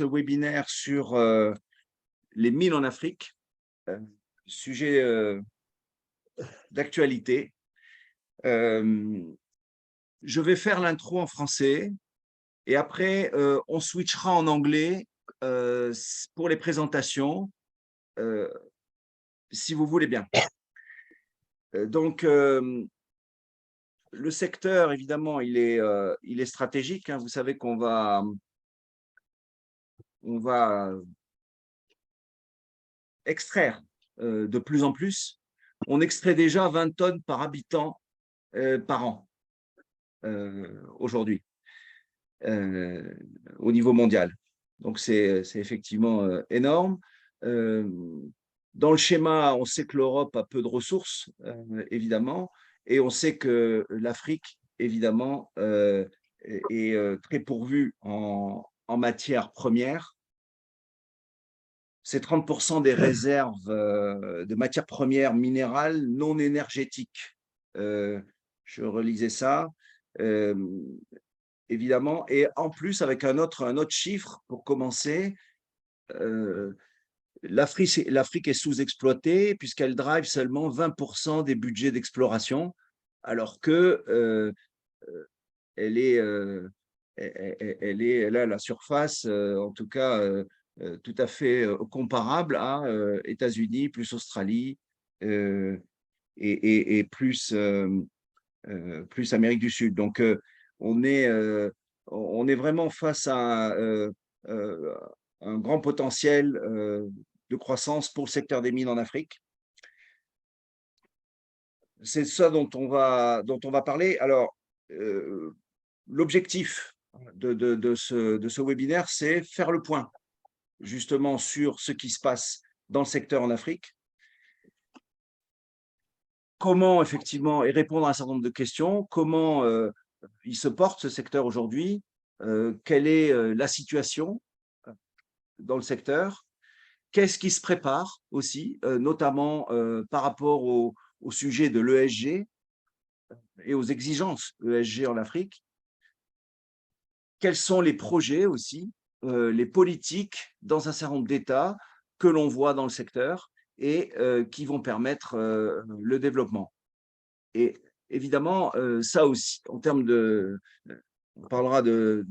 ce webinaire sur les mines en Afrique, sujet d'actualité. Je vais faire l'intro en français et après, on switchera en anglais pour les présentations, si vous voulez bien. Donc, le secteur, évidemment, il est stratégique. Hein. Vous savez qu'on va extraire de plus en plus. On extrait déjà 20 tonnes par habitant par an aujourd'hui au niveau mondial. Donc, c'est effectivement énorme. Dans le schéma, on sait que l'Europe a peu de ressources, évidemment, et on sait que l'Afrique, évidemment, est très pourvue en matières premières. C'est 30% des réserves de matières premières minérales non énergétiques. Je relisais ça, évidemment. Et en plus, avec un autre chiffre pour commencer, l'Afrique est sous-exploitée puisqu'elle drive seulement 20% des budgets d'exploration, alors que elle a la surface, en tout cas, tout à fait comparable à États-Unis plus Australie et plus Amérique du Sud. Donc, on est vraiment face à un grand potentiel de croissance pour le secteur des mines en Afrique. C'est ça dont on va parler. Alors, l'objectif de ce webinaire, c'est faire le point justement sur ce qui se passe dans le secteur en Afrique, comment effectivement, et répondre à un certain nombre de questions, comment il se porte ce secteur aujourd'hui, quelle est la situation dans le secteur, qu'est-ce qui se prépare aussi, notamment par rapport au sujet de l'ESG et aux exigences ESG en Afrique, quels sont les projets aussi, les politiques dans un certain nombre d'États que l'on voit dans le secteur et qui vont permettre le développement. Et évidemment, ça aussi, en termes de… On parlera on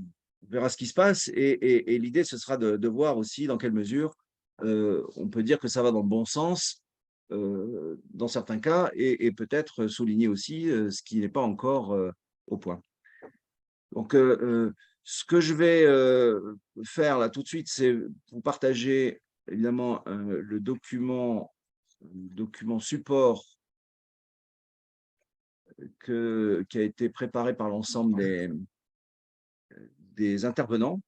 verra ce qui se passe et l'idée, ce sera de voir aussi dans quelle mesure on peut dire que ça va dans le bon sens dans certains cas et peut-être souligner aussi ce qui n'est pas encore au point. Donc, ce que je vais faire là tout de suite, c'est vous partager évidemment le document support qui a été préparé par l'ensemble des intervenants.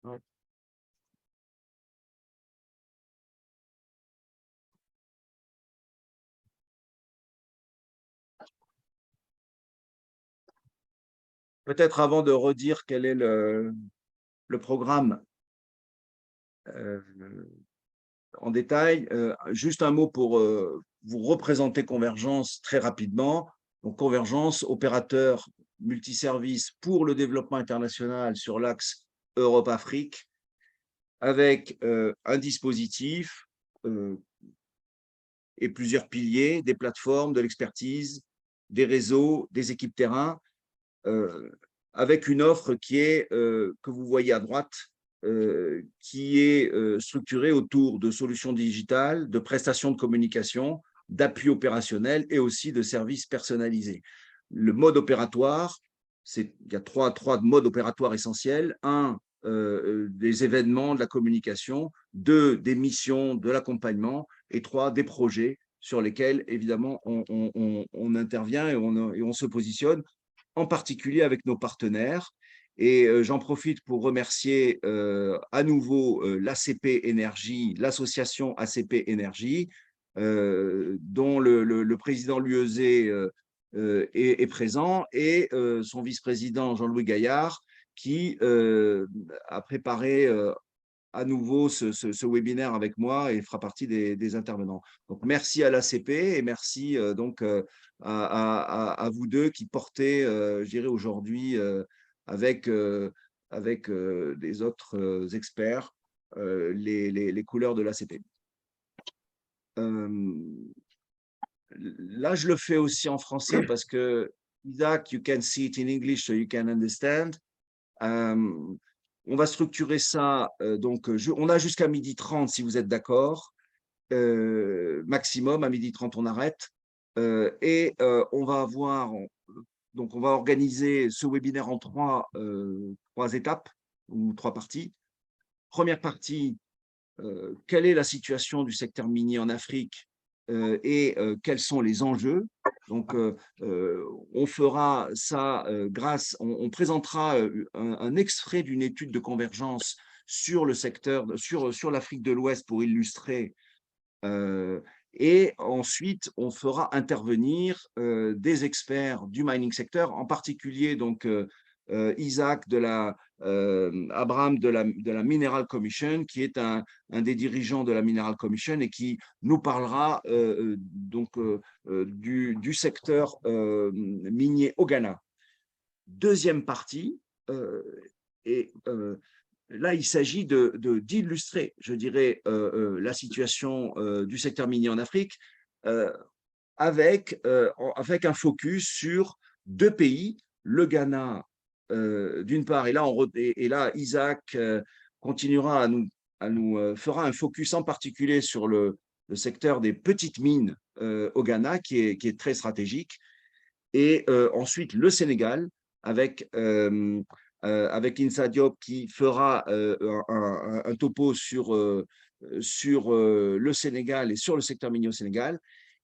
Ouais. Peut-être avant de redire quel est le programme en détail, juste un mot pour vous représenter Convergence très rapidement. Donc, Convergence, opérateur multiservice pour le développement international sur l'axe Europe-Afrique, avec un dispositif et plusieurs piliers, des plateformes, de l'expertise, des réseaux, des équipes terrain, avec une offre qui est, que vous voyez à droite, qui est structurée autour de solutions digitales, de prestations de communication, d'appui opérationnel et aussi de services personnalisés. Le mode opératoire, il y a trois modes opératoires essentiels. Un, des événements, de la communication. Deux, des missions, de l'accompagnement. Et trois, des projets sur lesquels, évidemment, on intervient et on se positionne, en particulier avec nos partenaires. Et j'en profite pour remercier à nouveau l'ACP Énergie, l'association ACP Énergie, dont le président Luezé est présent, et son vice-président Jean-Louis Gaillard, qui a préparé à nouveau ce webinaire avec moi et fera partie des intervenants. Donc, merci à l'ACP et merci donc à vous deux qui portez, je dirais aujourd'hui, avec des autres experts, les couleurs de l'ACP. Là, je le fais aussi en français parce que, Isaac, you can see it in English so you can understand. On va structurer ça, donc on a jusqu'à 12h30 si vous êtes d'accord, maximum, à 12h30 on arrête, et on va avoir, donc on va organiser ce webinaire en trois étapes ou trois parties. Première partie, quelle est la situation du secteur minier en Afrique et quels sont les enjeux. Donc, on fera ça on présentera un extrait d'une étude de convergence sur le secteur, sur l'Afrique de l'Ouest pour illustrer. Et ensuite, on fera intervenir des experts du mining sector, en particulier donc Isaac Abraham de la Mineral Commission, qui est un des dirigeants de la Mineral Commission et qui nous parlera du secteur minier au Ghana. Deuxième partie, là, il s'agit d'illustrer, je dirais, la situation du secteur minier en Afrique avec un focus sur deux pays, le Ghana d'une part, et là, Isaac continuera à nous fera un focus en particulier sur le secteur des petites mines au Ghana, qui est très stratégique, et ensuite le Sénégal avec Insa Diop qui fera un topo sur le Sénégal et sur le secteur minier au Sénégal.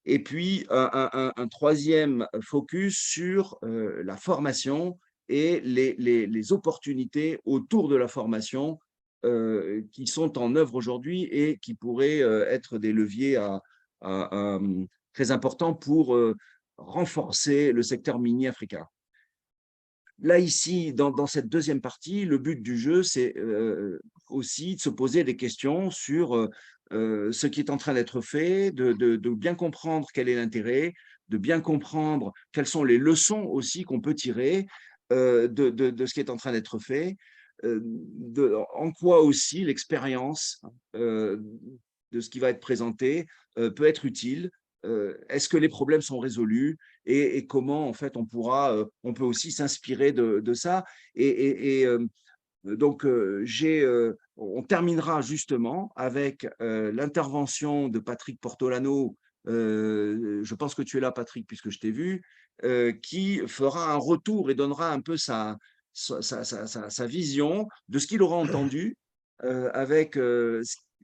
Et puis, un troisième focus sur la formation et les opportunités autour de la formation qui sont en œuvre aujourd'hui et qui pourraient être des leviers très importants pour renforcer le secteur minier africain. Là, ici, dans cette deuxième partie, le but du jeu, c'est aussi de se poser des questions sur ce qui est en train d'être fait, de bien comprendre quel est l'intérêt, de bien comprendre quelles sont les leçons aussi qu'on peut tirer de ce qui est en train d'être fait, en quoi aussi l'expérience de ce qui va être présenté peut être utile. Est-ce que les problèmes sont résolus et comment en fait on peut aussi s'inspirer de ça donc on terminera justement avec l'intervention de Patrick Portolano. Je pense que tu es là, Patrick, puisque je t'ai vu, qui fera un retour et donnera un peu sa vision de ce qu'il aura entendu avec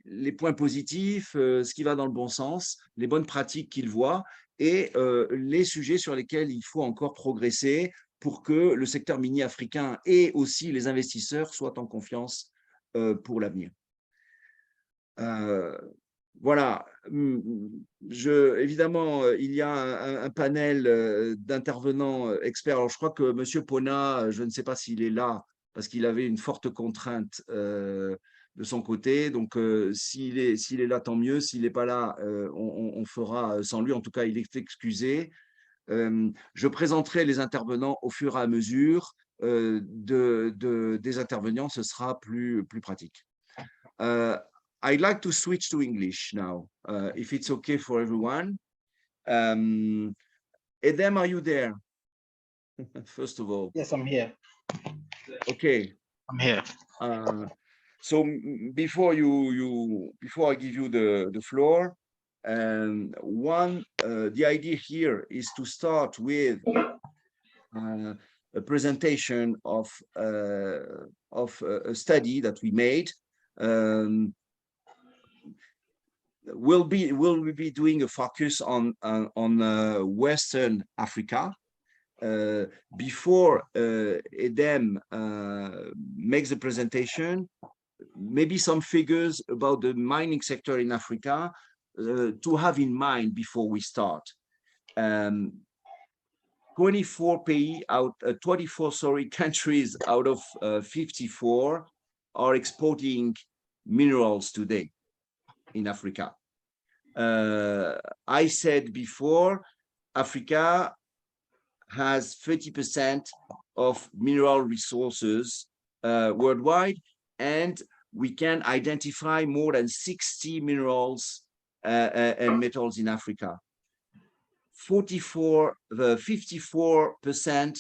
les points positifs, ce qui va dans le bon sens, les bonnes pratiques qu'il voit et les sujets sur lesquels il faut encore progresser pour que le secteur minier africain et aussi les investisseurs soient en confiance pour l'avenir. Voilà, évidemment, il y a un panel d'intervenants experts. Alors, je crois que M. Pona, je ne sais pas s'il est là, parce qu'il avait une forte contrainte de son côté. Donc, s'il est là, tant mieux. S'il n'est pas là, on fera sans lui. En tout cas, il est excusé. Je présenterai les intervenants au fur et à mesure des intervenants. Ce sera plus pratique. I'd like to switch to English now, if it's okay for everyone. Edem, are you there? First of all. Yes, I'm here. Okay. I'm here. So before I give you the floor, the idea here is to start with a presentation of a study that we made. We'll be doing a focus on Western Africa. Before Edem makes the presentation, maybe some figures about the mining sector in Africa to have in mind before we start. 24 countries out of 54 are exporting minerals today in Africa. I said before, Africa has 30% of mineral resources worldwide, and we can identify more than 60 minerals and metals in Africa. 54%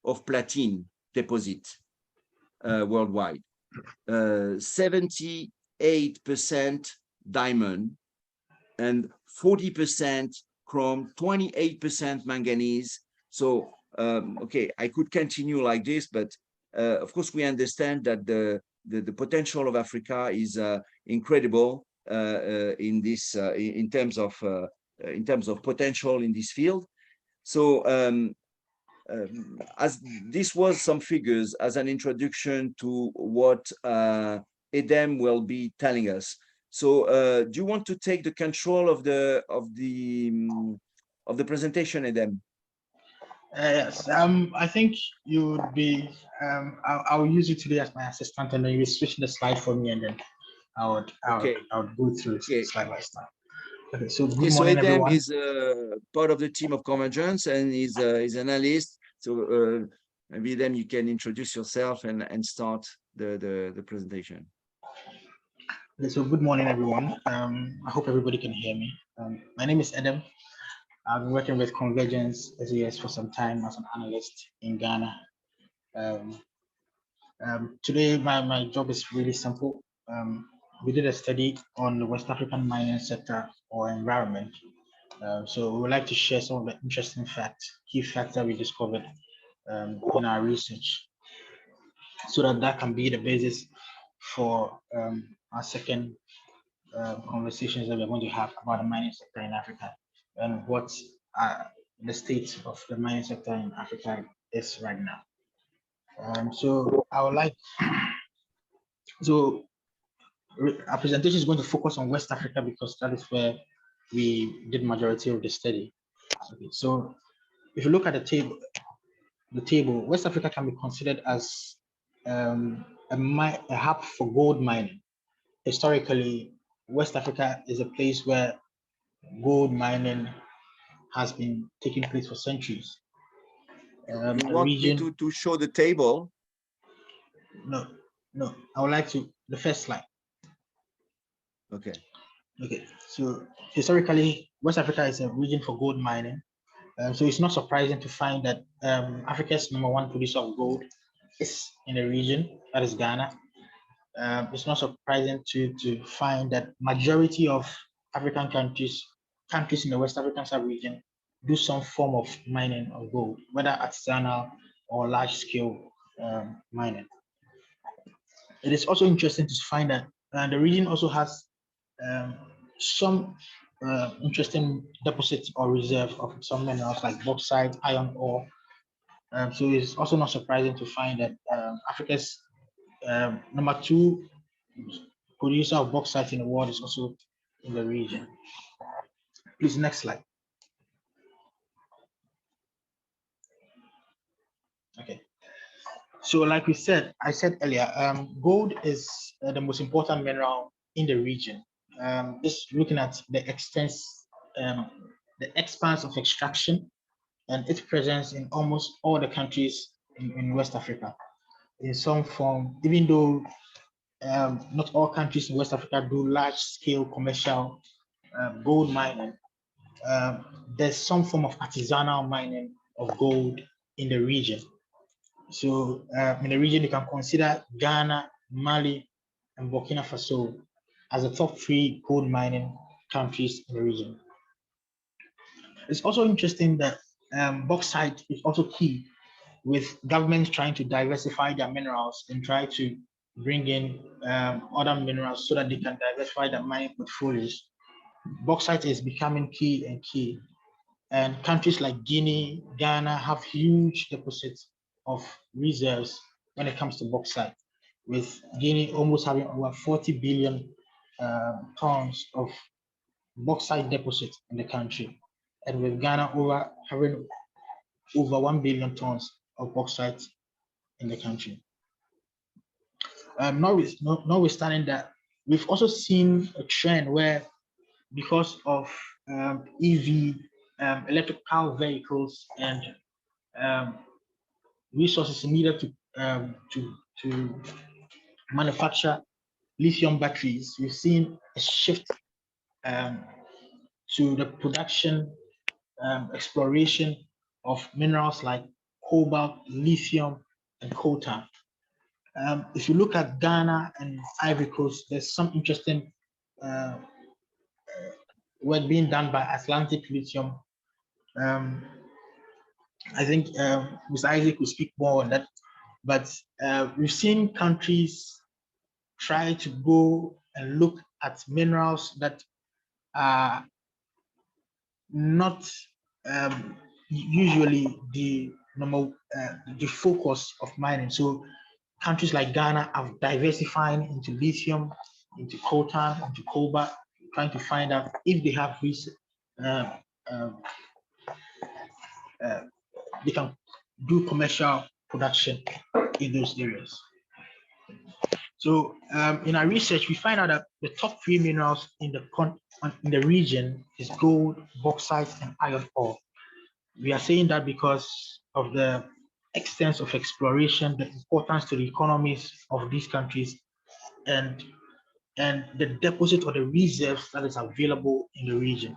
of platinum deposit worldwide, 78% diamond, and 40% chrome, 28% manganese. So, okay, I could continue like this, but of course we understand that the potential of Africa is incredible in this in terms of potential in this field. So as this was some figures as an introduction to what Edem will be telling us. So do you want to take the control of the presentation, Edem? Yes, I think you would be, I'll use you today as my assistant, and then you will switch the slide for me, and then I would go through slide by slide. Okay, so good morning, Edem everyone. is part of the team of Convergence, and he's an analyst. So maybe then you can introduce yourself and start the presentation. Okay, so good morning, everyone. I hope everybody can hear me. My name is Edem. I've been working with Convergence SES for some time as an analyst in Ghana. Today, my job is really simple. We did a study on the West African mining sector or environment. So we would like to share some of the interesting facts, key facts that we discovered in our research, so that can be the basis for our second conversations that we're going to have about the mining sector in Africa and what the state of the mining sector in Africa is right now. So I would like, so our presentation is going to focus on West Africa because that is where we did majority of the study. Okay, so if you look at the table, West Africa can be considered as a hub for gold mining. Historically, West Africa is a place where gold mining has been taking place for centuries. You want me to show the table? No, I would like to, the first slide. Okay. Okay, so historically, West Africa is a region for gold mining. So it's not surprising to find that Africa's #1 producer of gold is in the region, that is Ghana. It's not surprising to find that majority of African countries in the West African sub-region do some form of mining of gold, whether artisanal or large-scale mining. It is also interesting to find that the region also has some interesting deposits or reserve of some minerals like bauxite, iron ore. So it's also not surprising to find that Africa's #2 producer of bauxite in the world is also in the region. Please, next slide. Okay. So like I said earlier, gold is the most important mineral in the region. Just looking at the expanse of extraction and its presence in almost all the countries in West Africa in some form, even though not all countries in West Africa do large-scale commercial gold mining. There's some form of artisanal mining of gold in the region. So in the region, you can consider Ghana, Mali, and Burkina Faso as the top 3 gold mining countries in the region. It's also interesting that bauxite is also key, with governments trying to diversify their minerals and try to bring in other minerals so that they can diversify their mining portfolios. Bauxite is becoming key, and countries like Guinea, Ghana have huge deposits of reserves when it comes to bauxite, with Guinea almost having over 40 billion tons of bauxite deposits in the country, and with Ghana having over 1 billion tons of bauxite in the country. Notwithstanding that, we've also seen a trend where, because of EV, electric power vehicles, and resources needed to manufacture lithium batteries, we've seen a shift to the production, exploration of minerals like cobalt, lithium, and coltan. If you look at Ghana and Ivory Coast, there's some interesting work being done by Atlantic Lithium. I think Mr. Isaac will speak more on that, but we've seen countries try to go and look at minerals that are not usually the focus of mining. So countries like Ghana are diversifying into lithium, into coltan, into cobalt, trying to find out if they have they can do commercial production in those areas. So in our research, we find out that the top 3 minerals in the region is gold, bauxite, and iron ore. We are saying that because of the extent of exploration, the importance to the economies of these countries, and the deposit or the reserves that is available in the region.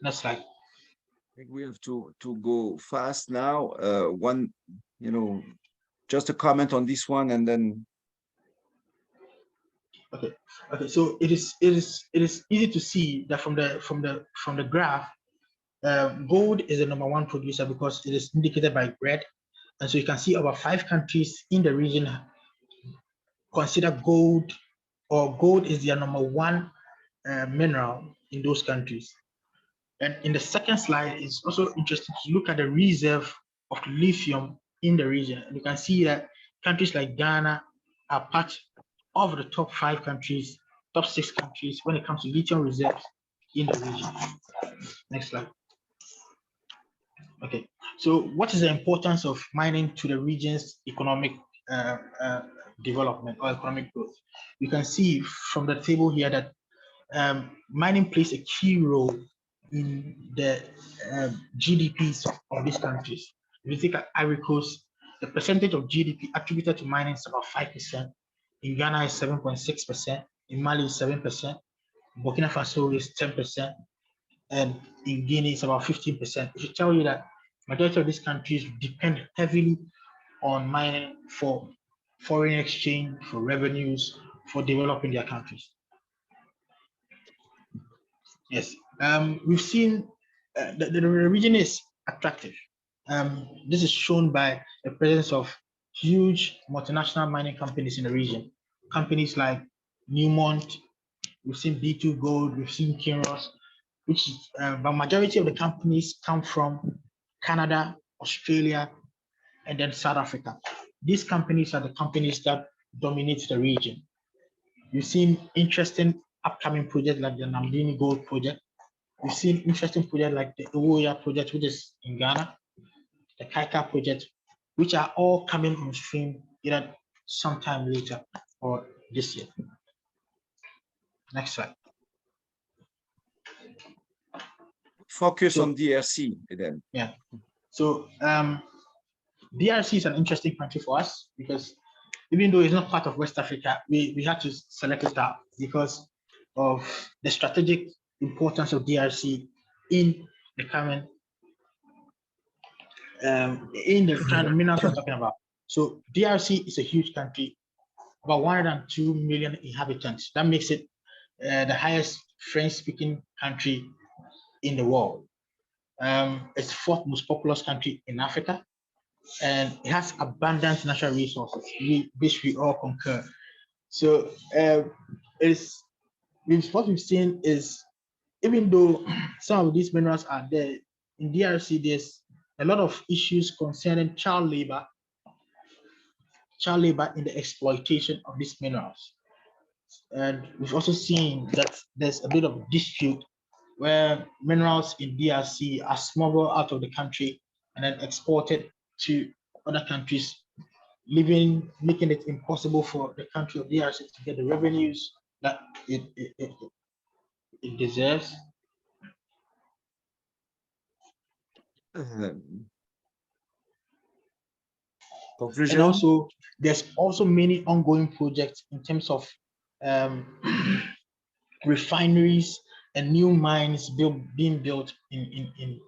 Next slide. I think we have to go fast now. One, just a comment on this one, and then. Okay. So it is easy to see that from the graph, gold is the #1 producer because it is indicated by red, and so you can see about 5 countries in the region consider gold, or gold is their #1 mineral in those countries. And in the second slide, it's also interesting to look at the reserve of lithium in the region. And you can see that countries like Ghana are part of the top 5 countries, top 6 countries when it comes to lithium reserves in the region. Next slide. Okay, so what is the importance of mining to the region's economic development or economic growth? You can see from the table here that mining plays a key role in the GDPs of these countries. If you take Ivory Coast, the percentage of GDP attributed to mining is about 5%. In Ghana is 7.6%. In Mali is 7%. Burkina Faso is 10%. And in Guinea it's about 15%. It should tell you that majority of these countries depend heavily on mining for foreign exchange, for revenues, for developing their countries. Yes, we've seen the region is attractive. This is shown by the presence of huge multinational mining companies in the region. Companies like Newmont, we've seen B2 Gold, we've seen Kinross, which the majority of the companies come from Canada, Australia, and then South Africa. These companies are the companies that dominate the region. We've seen interesting upcoming projects like the Namdini Gold Project. We've seen interesting projects like the Owoya Project, which is in Ghana, the Kaika Project, which are all coming on stream either sometime later or this year. Next slide. Focus on DRC then. Yeah. So DRC is an interesting country for us because even though it's not part of West Africa, we had to select it out because of the strategic importance of DRC in the current kind of minerals we're talking about. So DRC is a huge country, about 102 million inhabitants. That makes it the highest French-speaking country in the world. It's 4th most populous country in Africa, and it has abundant natural resources, which we all concur. So what we've seen is, even though some of these minerals are there, in DRC, there's a lot of issues concerning child labor in the exploitation of these minerals. And we've also seen that there's a bit of dispute where minerals in DRC are smuggled out of the country and then exported to other countries making it impossible for the country of DRC to get the revenues that it deserves. Conclusion? And also, there's also many ongoing projects in terms of refineries and new mines being built in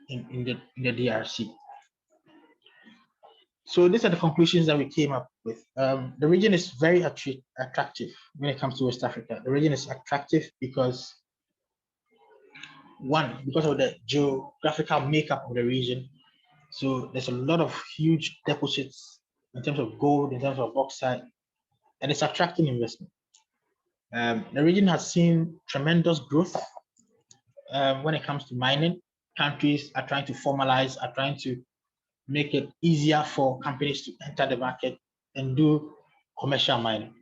the DRC. So these are the conclusions that we came up with. The region is very attractive when it comes to West Africa. The region is attractive because, one, because of the geographical makeup of the region. So there's a lot of huge deposits in terms of gold, in terms of bauxite, and it's attracting investment. The region has seen tremendous growth when it comes to mining. Countries are trying to formalize, are trying to make it easier for companies to enter the market and do commercial mining.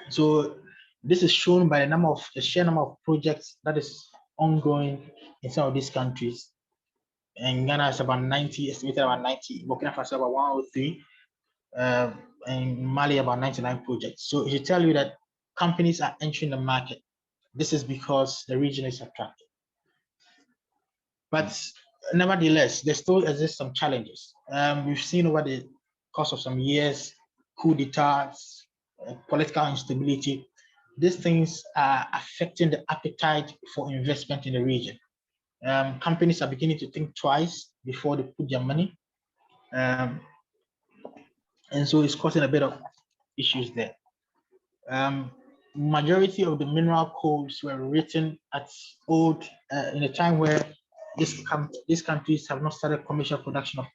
So this is shown by the sheer number of projects that is ongoing in some of these countries. And Ghana is about 90, estimated about 90, Burkina Faso about 103, and Mali about 99 projects. So it should tell you that companies are entering the market. This is because the region is attractive. But nevertheless, there still exist some challenges. We've seen over the course of some years, coup d'etats, political instability. These things are affecting the appetite for investment in the region. Companies are beginning to think twice before they put their money. And so it's causing a bit of issues there. Majority of the mineral codes were written at in a time where these countries have not started commercial production of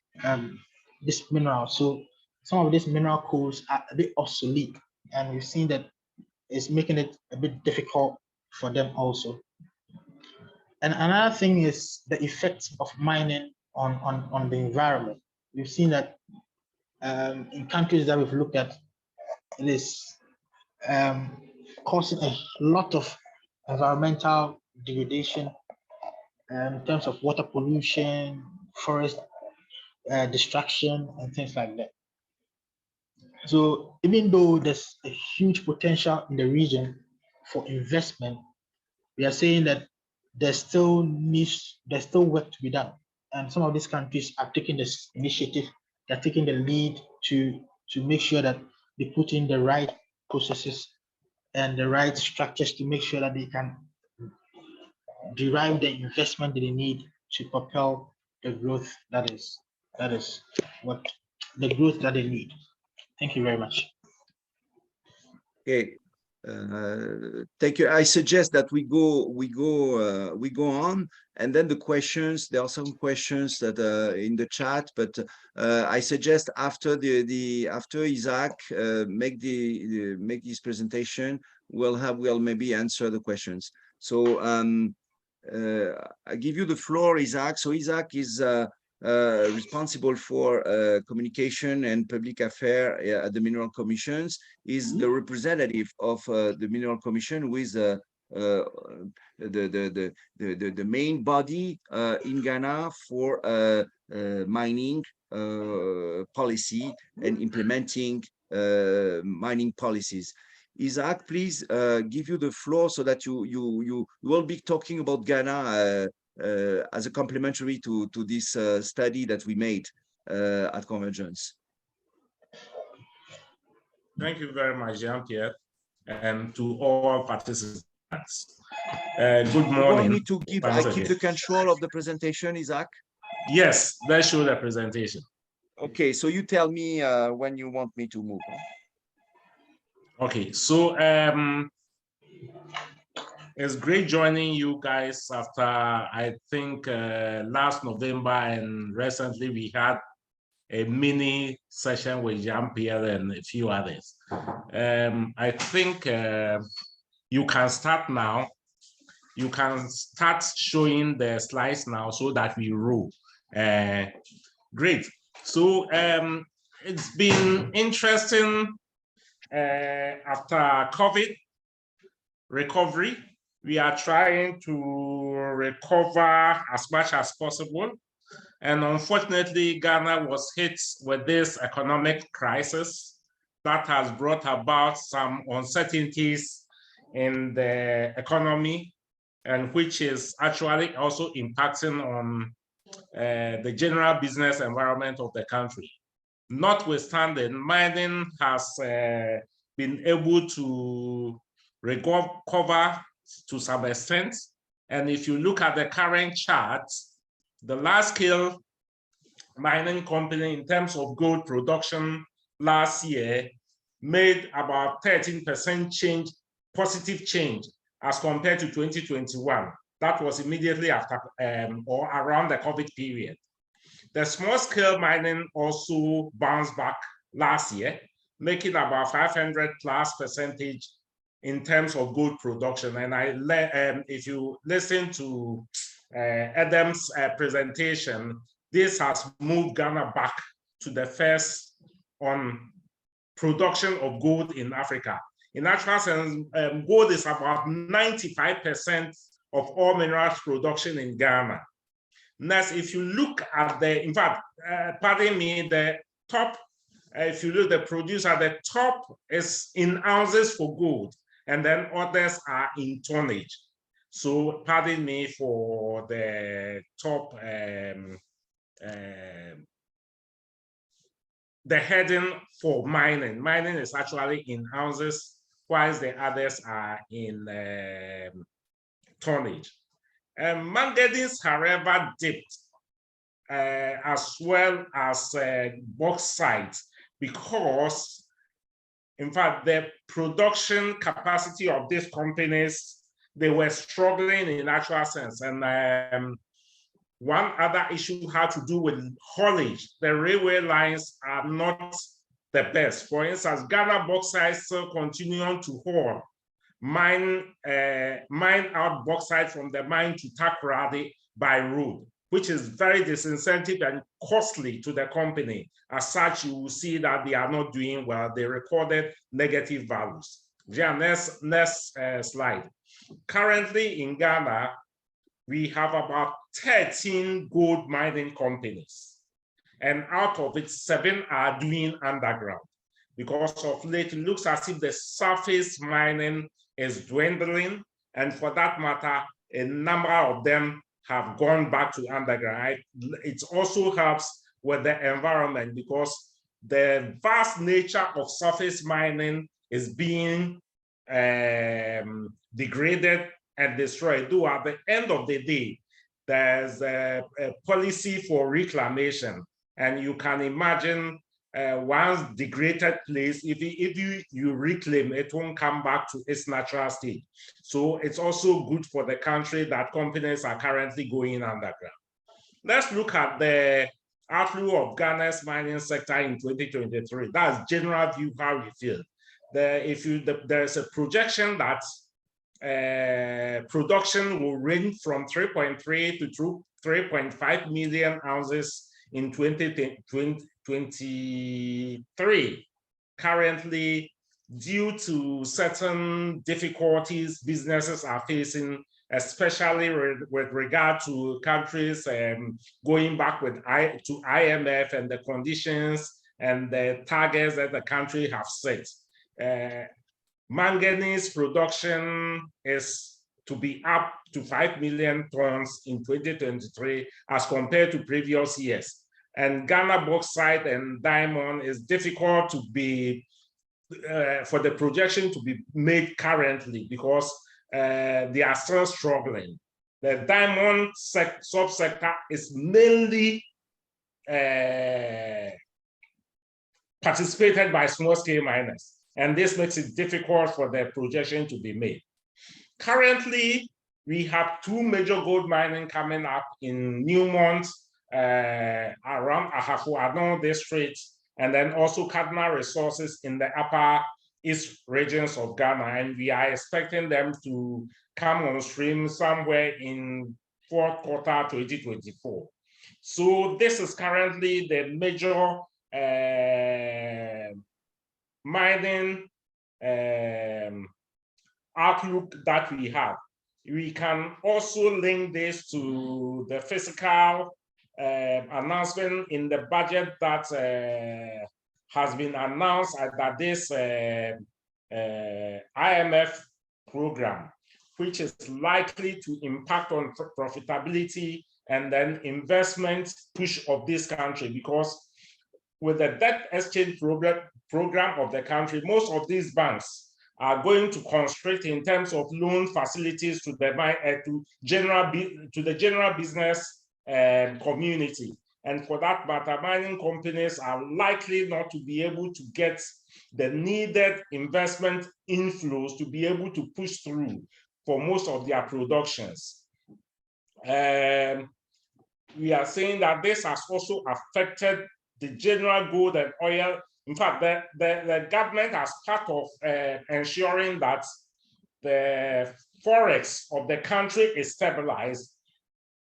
this mineral. So some of these mineral codes are a bit obsolete, and we've seen that it's making it a bit difficult for them also. And another thing is the effects of mining on the environment. We've seen that in countries that we've looked at, it is causing a lot of environmental degradation in terms of water pollution, forest destruction, and things like that. So even though there's a huge potential in the region for investment, we are saying that there's still work to be done. And some of these countries are taking this initiative, they're taking the lead to make sure that they put in the right processes and the right structures to make sure that they can derive the investment that they need to propel the growth that is what the growth that they need. Thank you very much. Okay, thank you. I suggest that we go on, and then the questions. There are some questions that in the chat, but I suggest after after Isaac make this presentation, we'll maybe answer the questions. So I give you the floor, Isaac. So Isaac is responsible for communication and public affairs at the Mineral Commissions. Is the representative of the Mineral Commission, who is the main body in Ghana for mining policy and implementing mining policies. Isaac, please give you the floor so that you will be talking about Ghana as a complementary to this study that we made at Convergence. Thank you very much, Jean-Pierre, and to all participants. Good morning. You want me to keep the control of the presentation, Isaac? Yes, let's show the presentation. Okay, so you tell me when you want me to move on. Okay, so it's great joining you guys after, I think, last November, and recently we had a mini session with Jean-Pierre and a few others. I think you can start now. You can start showing the slides now so that we roll. Great. So it's been interesting after COVID recovery. We are trying to recover as much as possible. And unfortunately, Ghana was hit with this economic crisis that has brought about some uncertainties in the economy, and which is actually also impacting on the general business environment of the country. Notwithstanding, mining has been able to recover to some extent. And if you look at the current chart, the large-scale mining company in terms of gold production last year made about 13% change, positive change as compared to 2021. That was immediately after or around the COVID period. The small-scale mining also bounced back last year, making about 500+% in terms of gold production. And if you listen to Adam's presentation, this has moved Ghana back to the first on production of gold in Africa. In actual sense, gold is about 95% of all minerals production in Ghana. Next, if you look at the, in fact, pardon me, the top, if you look at the producer at the top is in ounces for gold, and then others are in tonnage. So pardon me for the top, the heading for mining. Mining is actually in ounces, whilst the others are in tonnage. Manganese, however, dipped as well as bauxite, because, in fact, the production capacity of these companies, they were struggling in actual sense. And one other issue had to do with haulage. The railway lines are not the best. For instance, Ghana bauxite still continuing to haul mine out bauxite from the mine to Takoradi by road, which is very disincentive and costly to the company. As such, you will see that they are not doing well. They recorded negative values. Yeah, next slide. Currently in Ghana, we have about 13 gold mining companies, and out of it, 7 are doing underground. Because of late, it looks as if the surface mining is dwindling, and for that matter, a number of them have gone back to underground. It also helps with the environment, because the vast nature of surface mining is being degraded and destroyed. Though at the end of the day, there's a policy for reclamation, and you can imagine once degraded place, if you reclaim, it won't come back to its natural state. So it's also good for the country that companies are currently going underground. Let's look at the outlook of Ghana's mining sector in 2023. That's general view how we feel. There's a projection that production will range from 3.3 to 3.5 million ounces in 2023. Currently, due to certain difficulties businesses are facing, especially with regard to countries going back to IMF and the conditions and the targets that the country have set. Manganese production is to be up to 5 million tons in 2023 as compared to previous years. And Ghana bauxite and diamond is difficult to be, for the projection to be made currently, because they are still struggling. The diamond subsector is mainly participated by small-scale miners, and this makes it difficult for the projection to be made. Currently, we have 2 major gold mining coming up in Newmont, around Ahafo-Adon district, and then also Cardinal Resources in the upper east regions of Ghana, and we are expecting them to come on stream somewhere in fourth quarter 2024. So this is currently the major mining outlook that we have. We can also link this to the physical announcement in the budget that has been announced that this IMF program, which is likely to impact on profitability and then investment push of this country, because with the debt exchange program of the country, most of these banks are going to constrict in terms of loan facilities to the general business community. And for that matter, mining companies are likely not to be able to get the needed investment inflows to be able to push through for most of their productions. We are saying that this has also affected the general gold and oil. In fact, the government, as part of ensuring that the forex of the country is stabilized,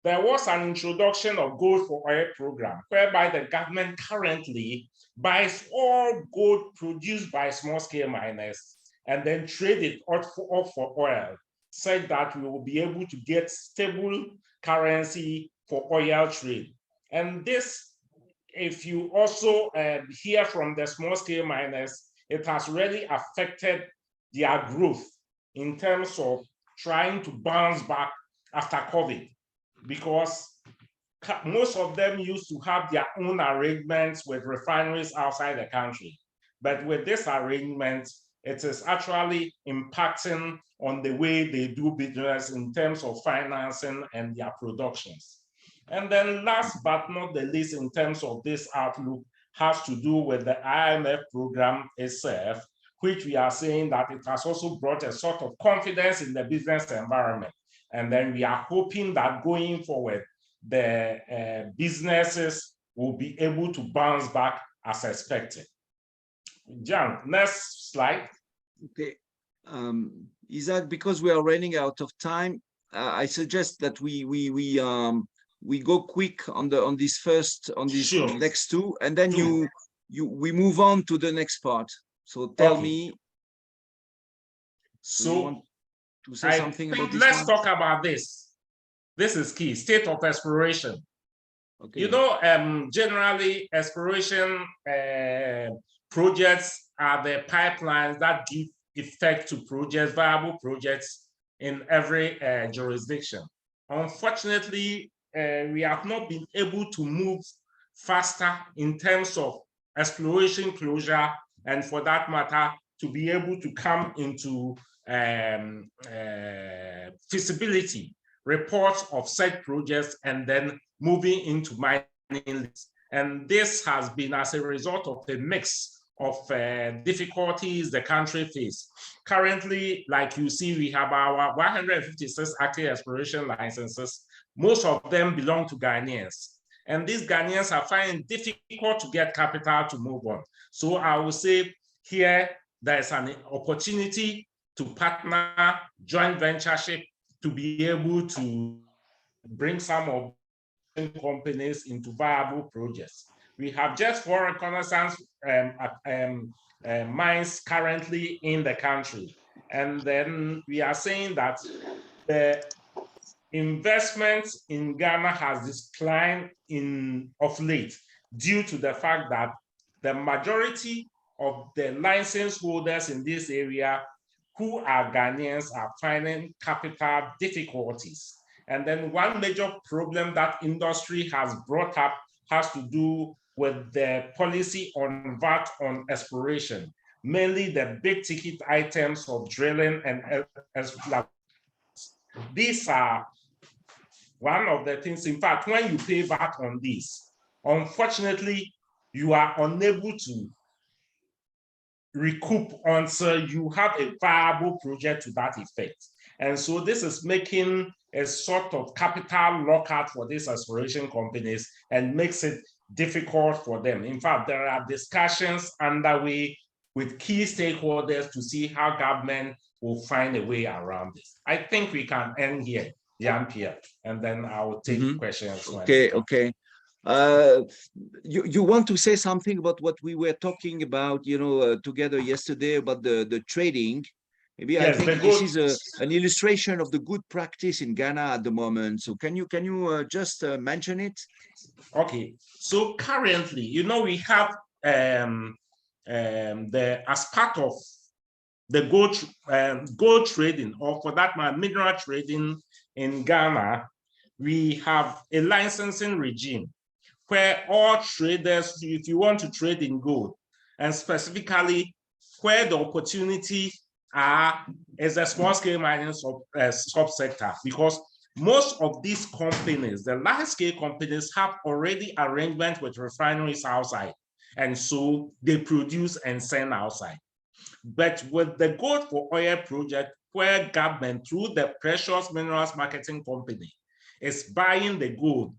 there was an introduction of gold for oil program, whereby the government currently buys all gold produced by small-scale miners and then trade it off for oil, such that we will be able to get stable currency for oil trade. And this, if you also hear from the small-scale miners, it has really affected their growth in terms of trying to bounce back after COVID, because most of them used to have their own arrangements with refineries outside the country. But with this arrangement, it is actually impacting on the way they do business in terms of financing and their productions. And then last but not the least, in terms of this outlook, has to do with the IMF program itself, which we are saying that it has also brought a sort of confidence in the business environment. And then we are hoping that going forward, the businesses will be able to bounce back as expected. John, next slide. Okay. Isaac, because we are running out of time, I suggest that we go quick on these Sure. next two, and then we move on to the next part. So tell Okay. me. So you want to say something about this let's one? talk about this. This is key, state of exploration. Okay. You know, generally exploration projects are the pipelines that give effect to projects, viable projects in every jurisdiction. Unfortunately, we have not been able to move faster in terms of exploration closure, and for that matter, to be able to come into feasibility reports of said projects and then moving into mining lists. And this has been as a result of a mix of difficulties the country faces. Currently, like you see, we have our 156 active exploration licenses. Most of them belong to Ghanaians. And these Ghanaians are finding it difficult to get capital to move on. So I will say here, there's an opportunity to partner, joint ventureship, to be able to bring some of the companies into viable projects. We have just 4 reconnaissance mines currently in the country. And then we are saying that the investment in Ghana has declined of late due to the fact that the majority of the license holders in this area who are Ghanaians are finding capital difficulties. And then one major problem that industry has brought up has to do with the policy on VAT on exploration, mainly the big ticket items of drilling and exploration. These are one of the things. In fact, when you pay VAT on these, unfortunately, you are unable to recoup until you have a viable project to that effect. And so this is making a sort of capital lockout for these exploration companies and makes it difficult for them. In fact, there are discussions underway with key stakeholders to see how government will find a way around this. I think we can end here, Jean-Pierre, and then I will take questions. Okay. You want to say something about what we were talking about, together yesterday about the trading, Maybe Yes, I think this is an illustration of the good practice in Ghana at the moment. So can you just mention it? Okay, so currently, you know, we have as part of the gold trading, or for that matter, mineral trading in Ghana, we have a licensing regime where all traders, if you want to trade in gold, and specifically where the opportunity is a small-scale mining subsector, because most of these companies, the large-scale companies, have already arrangements with refineries outside, and so they produce and send outside. But with the Gold for Oil project, where government, through the Precious Minerals Marketing Company, is buying the gold,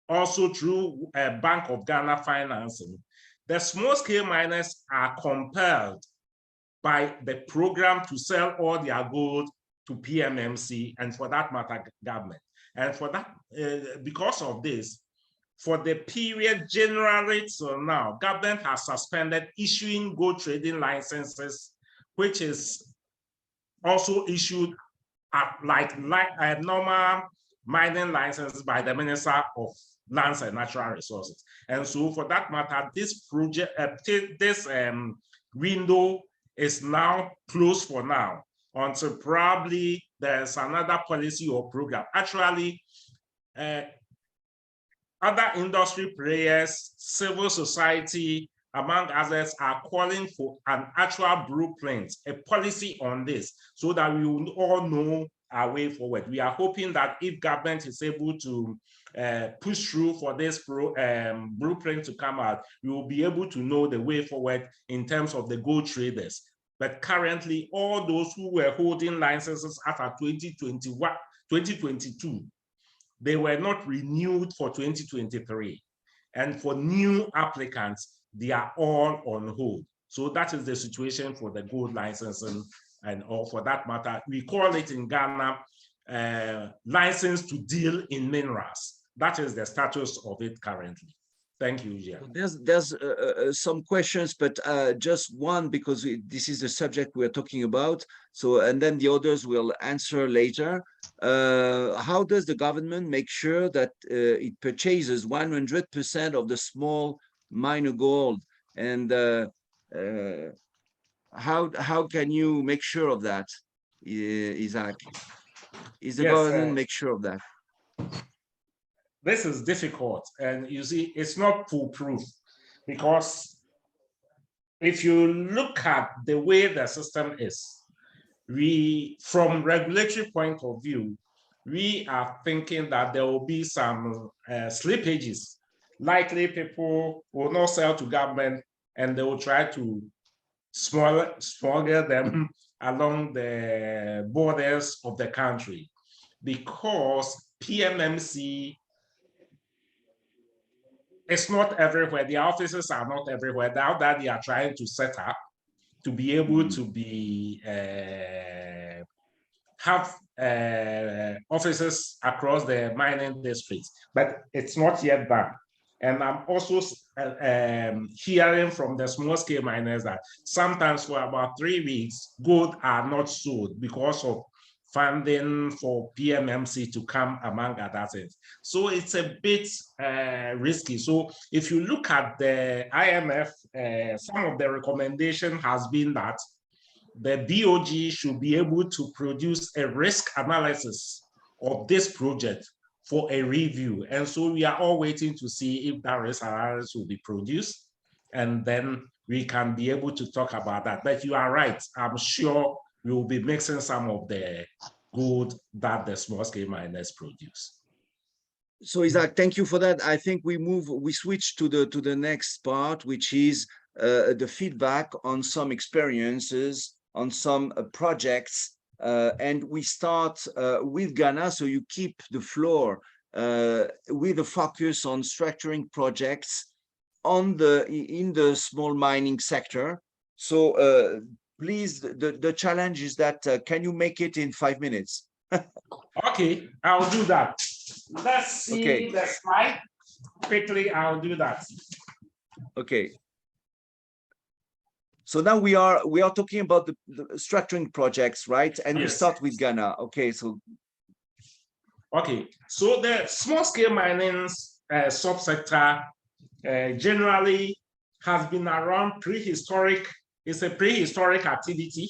also through Bank of Ghana financing, the small-scale miners are compelled by the program to sell all their gold to PMMC, and for that matter, government. And for that, because of this, for the period January till now, government has suspended issuing gold trading licenses, which is also issued like a normal mining license by the Minister of Lands and Natural Resources. And so for that matter, this project, this window is now closed for now, until probably there's another policy or program. Actually, other industry players, civil society, among others, are calling for an actual blueprint, a policy on this, so that we will all know our way forward. We are hoping that if government is able to push through for this blueprint to come out, we will be able to know the way forward in terms of the gold traders. But currently, all those who were holding licenses after 2022, they were not renewed for 2023. And for new applicants, they are all on hold. So that is the situation for the gold licensing, and or for that matter, we call it in Ghana, license to deal in minerals. That is the status of it currently. Thank you, Jean. There's some questions, but just one, because this is the subject we're talking about. So, and then the others will answer later. How does the government make sure that it purchases 100% of the small minor gold? And how can you make sure of that, Isaac? Is the government make sure of that? This is difficult, and you see, it's not foolproof, because if you look at the way the system is, from regulatory point of view, we are thinking that there will be some slippages. Likely people will not sell to government, and they will try to smuggle them along the borders of the country, because PMMC, it's not everywhere. The offices are not everywhere. Now that they are trying to set up to be able to be have offices across the mining districts, but it's not yet done. And I'm also hearing from the small-scale miners that sometimes for about 3 weeks, gold are not sold because of funding for PMMC to come, among other things. So it's a bit risky. So if you look at the IMF, some of the recommendation has been that the BOG should be able to produce a risk analysis of this project for a review. And so we are all waiting to see if that risk analysis will be produced, and then we can be able to talk about that. But you are right, I'm sure we will be mixing some of the gold that the small-scale miners produce. So Isaac, thank you for that. I think we switch to the next part, which is the feedback on some experiences, on some projects, and we start with Ghana. So you keep the floor with a focus on structuring projects in the small mining sector. So please, the challenge is that can you make it in 5 minutes? Okay, I'll do that. Let's see the slide. Quickly, I'll do that. Okay. So now we are talking about the structuring projects, right? And we Yes. start with Ghana. Okay, so the small scale mining subsector generally has been around prehistoric. It's a prehistoric activity,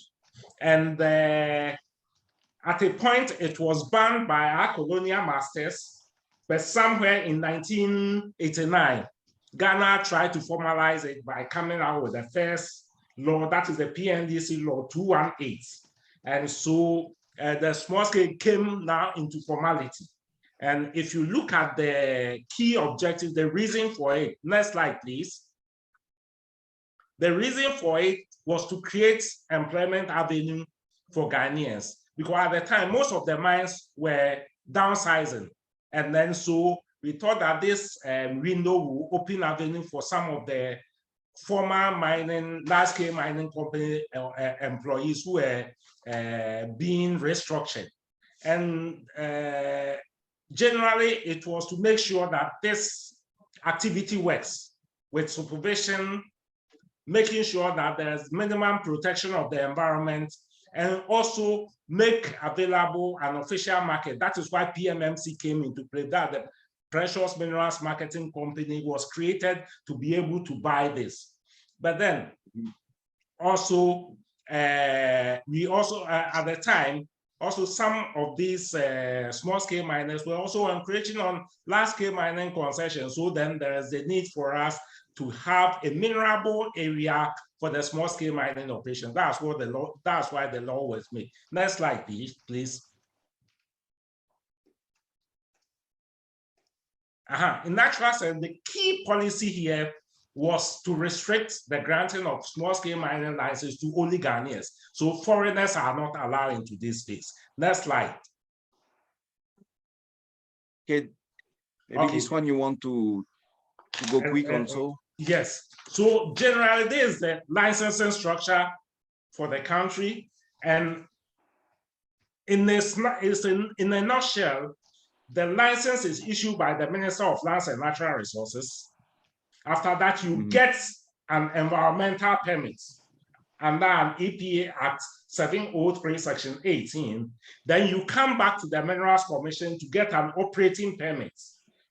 and at a point it was banned by our colonial masters, but somewhere in 1989, Ghana tried to formalize it by coming out with the first law, that is the PNDC law 218. And so the small scale came now into formality. And if you look at the key objectives, the reason for it, next slide, please. The reason for it was to create employment avenue for Ghanaians, because at the time, most of the mines were downsizing. And then so we thought that this window will open avenue for some of the former mining, large-scale mining company employees who were being restructured. And generally, it was to make sure that this activity works with supervision, making sure that there's minimum protection of the environment, and also make available an official market. That is why PMMC came into play, that the Precious Minerals Marketing Company was created to be able to buy this. But then also, we also, at the time, also some of these small-scale miners were also encouraging on large-scale mining concessions. So then there is a need for us to have a minerable area for the small-scale mining operation. That's what the law. That's why the law was made. Next slide, please. In actual sense, the key policy here was to restrict the granting of small-scale mining licenses to only Ghanaians. So foreigners are not allowed into this space. Next slide. okay, maybe this one you want to go quick also. Yes. So generally, this is the licensing structure for the country, and in a nutshell, the license is issued by the Minister of Lands and Natural Resources. After that, you get an environmental permit under an EPA Act 703, Section 18. Then you come back to the Minerals Commission to get an operating permit,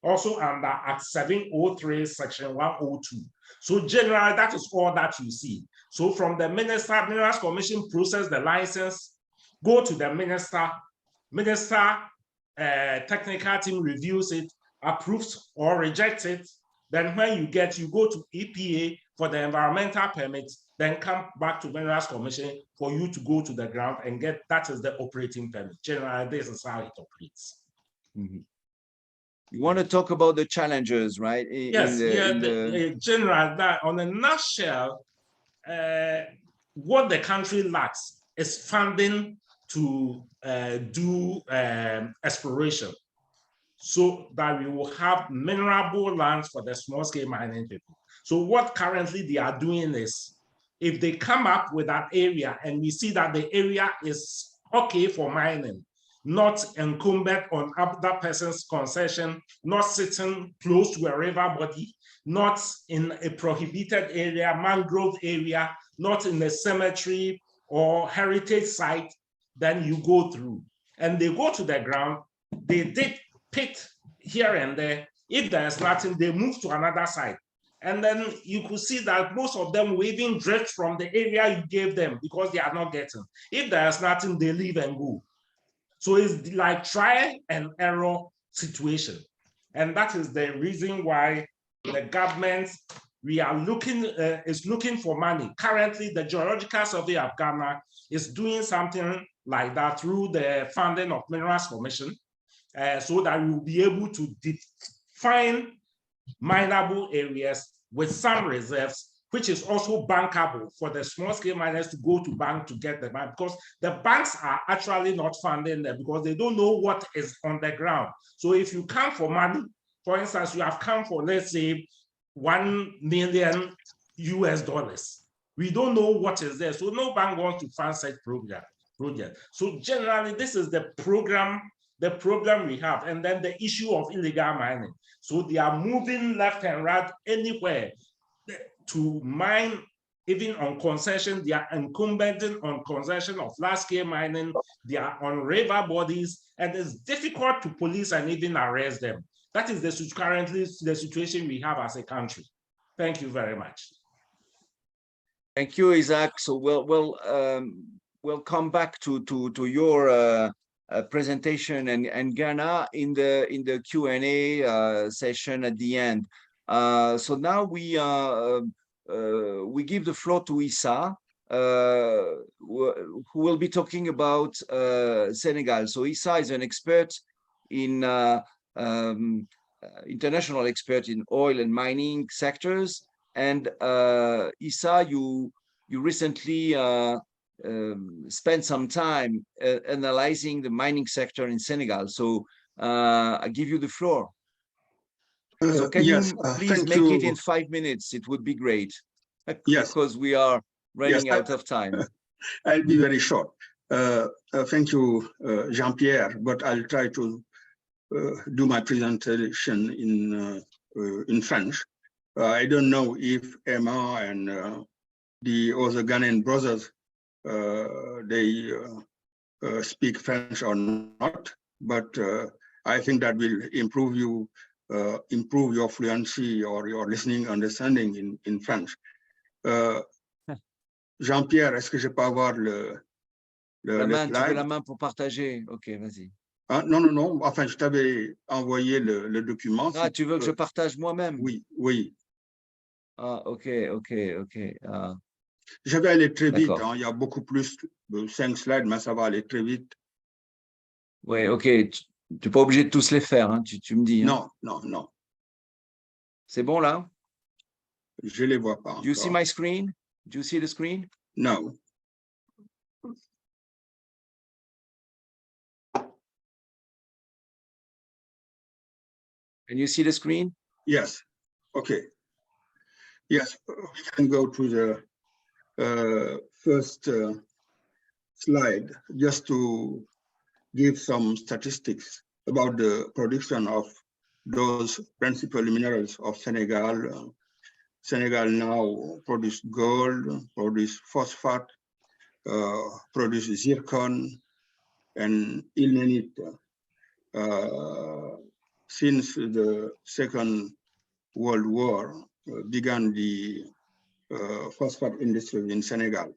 also under Act 703, Section 102. So generally, that is all that you see. So from the Minister, Minerals Commission process the license, go to the Minister, technical team reviews it, approves or rejects it. Then when you go to EPA for the environmental permit, then come back to Minerals Commission for you to go to the ground and get, that is the operating permit. Generally, this is how it operates. You want to talk about the challenges, right? Yes, general, that on a nutshell, what the country lacks is funding to do exploration, so that we will have minerable lands for the small-scale mining people. So what currently they are doing is, if they come up with an area and we see that the area is okay for mining, not incumbent on other person's concession, not sitting close to a river body, not in a prohibited area, mangrove area, not in a cemetery or heritage site, then you go through. And they go to the ground, they dig pit here and there. If there's nothing, they move to another site. And then you could see that most of them will even drift from the area you gave them because they are not getting. If there's nothing, they leave and go. So it's like trial and error situation. And that is the reason why the government, is looking for money. Currently, the Geological Survey of Ghana is doing something like that through the funding of Minerals Commission, so that we will be able to define mineable areas with some reserves, which is also bankable for the small-scale miners to go to bank to get the money, because the banks are actually not funding them because they don't know what is on the ground. So if you come for money, for instance, you have come for, let's say, $1 million US. We don't know what is there. So no bank wants to fund such project. So generally, this is the problem we have. And then the issue of illegal mining. So they are moving left and right anywhere to mine even on concession. They are incumbent on concession of large-scale mining. They are on river bodies, and it's difficult to police and even arrest them. That is currently the situation we have as a country. Thank you very much. Thank you, Isaac. So we'll come back to your presentation and Ghana in the Q&A session at the end. So now we give the floor to Issa, who will be talking about Senegal. So Issa is an expert in international expert in oil and mining sectors. And Issa, you recently spent some time analyzing the mining sector in Senegal. So I give you the floor. So can you please make it in 5 minutes? It would be great. Yes. Because we are running out of time. I'll be very short. Thank you, Jean-Pierre, but I'll try to do my presentation in French. I don't know if Emma and the other Ghanaian brothers, they speak French or not, but I think that will improve your fluency or your listening understanding in French. Jean-Pierre, est-ce que je peux avoir le slide? Tu veux la main pour partager? Ok, vas-y. Ah, non. Enfin, je t'avais envoyé le document. Ah, tu veux que je partage moi-même? Oui. Ah, ok. Je vais aller très vite. Hein. Il y a beaucoup plus de 5 slides, mais ça va aller très vite. Oui, ok. Tu n'es pas obligé de tous les faire, hein. Tu me dis. Non, hein. non. C'est bon là? Je ne les vois pas. Do you see my screen? Do you see the screen? No. Can you see the screen? Yes. Okay. Yes, we can go to the first slide just to give some statistics about the production of those principal minerals of Senegal. Senegal now produce gold, produce phosphate, produce zircon, and ilmenite. Since the Second World War began the phosphate industry in Senegal,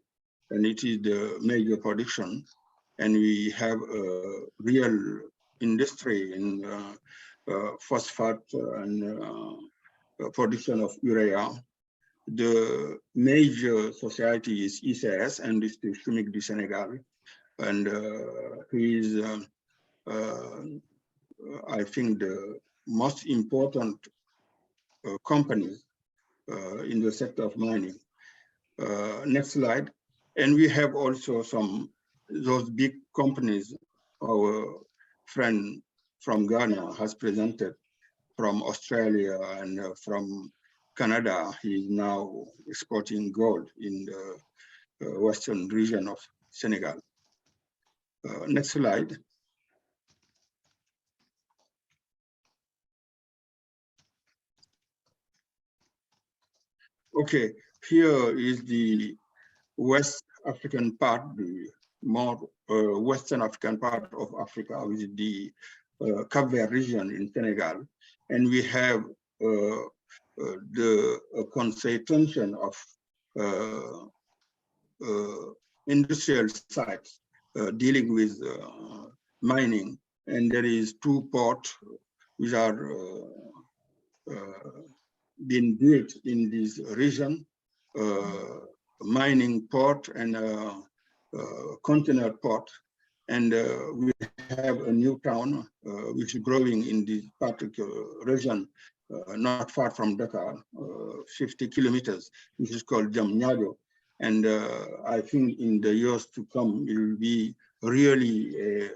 and it is the major production, and we have a real industry in phosphate and production of urea. The major society is ICS, Industrie Chimique du Sénégal, and he is, I think, the most important company in the sector of mining. Next slide. And we have also those big companies. Our friend from Ghana has presented, from Australia and from Canada. He is now exporting gold in the western region of Senegal. Next slide. Okay, here is the West African part, the more Western African part of Africa, which is the Cape Verde region in Senegal. And we have the concentration of industrial sites dealing with mining. And there is 2 ports which are being built in this region, mining port and container port. And we have a new town which is growing in this particular region, not far from Dakar, 50 kilometers, which is called Diamniadio. And I think in the years to come, it will be really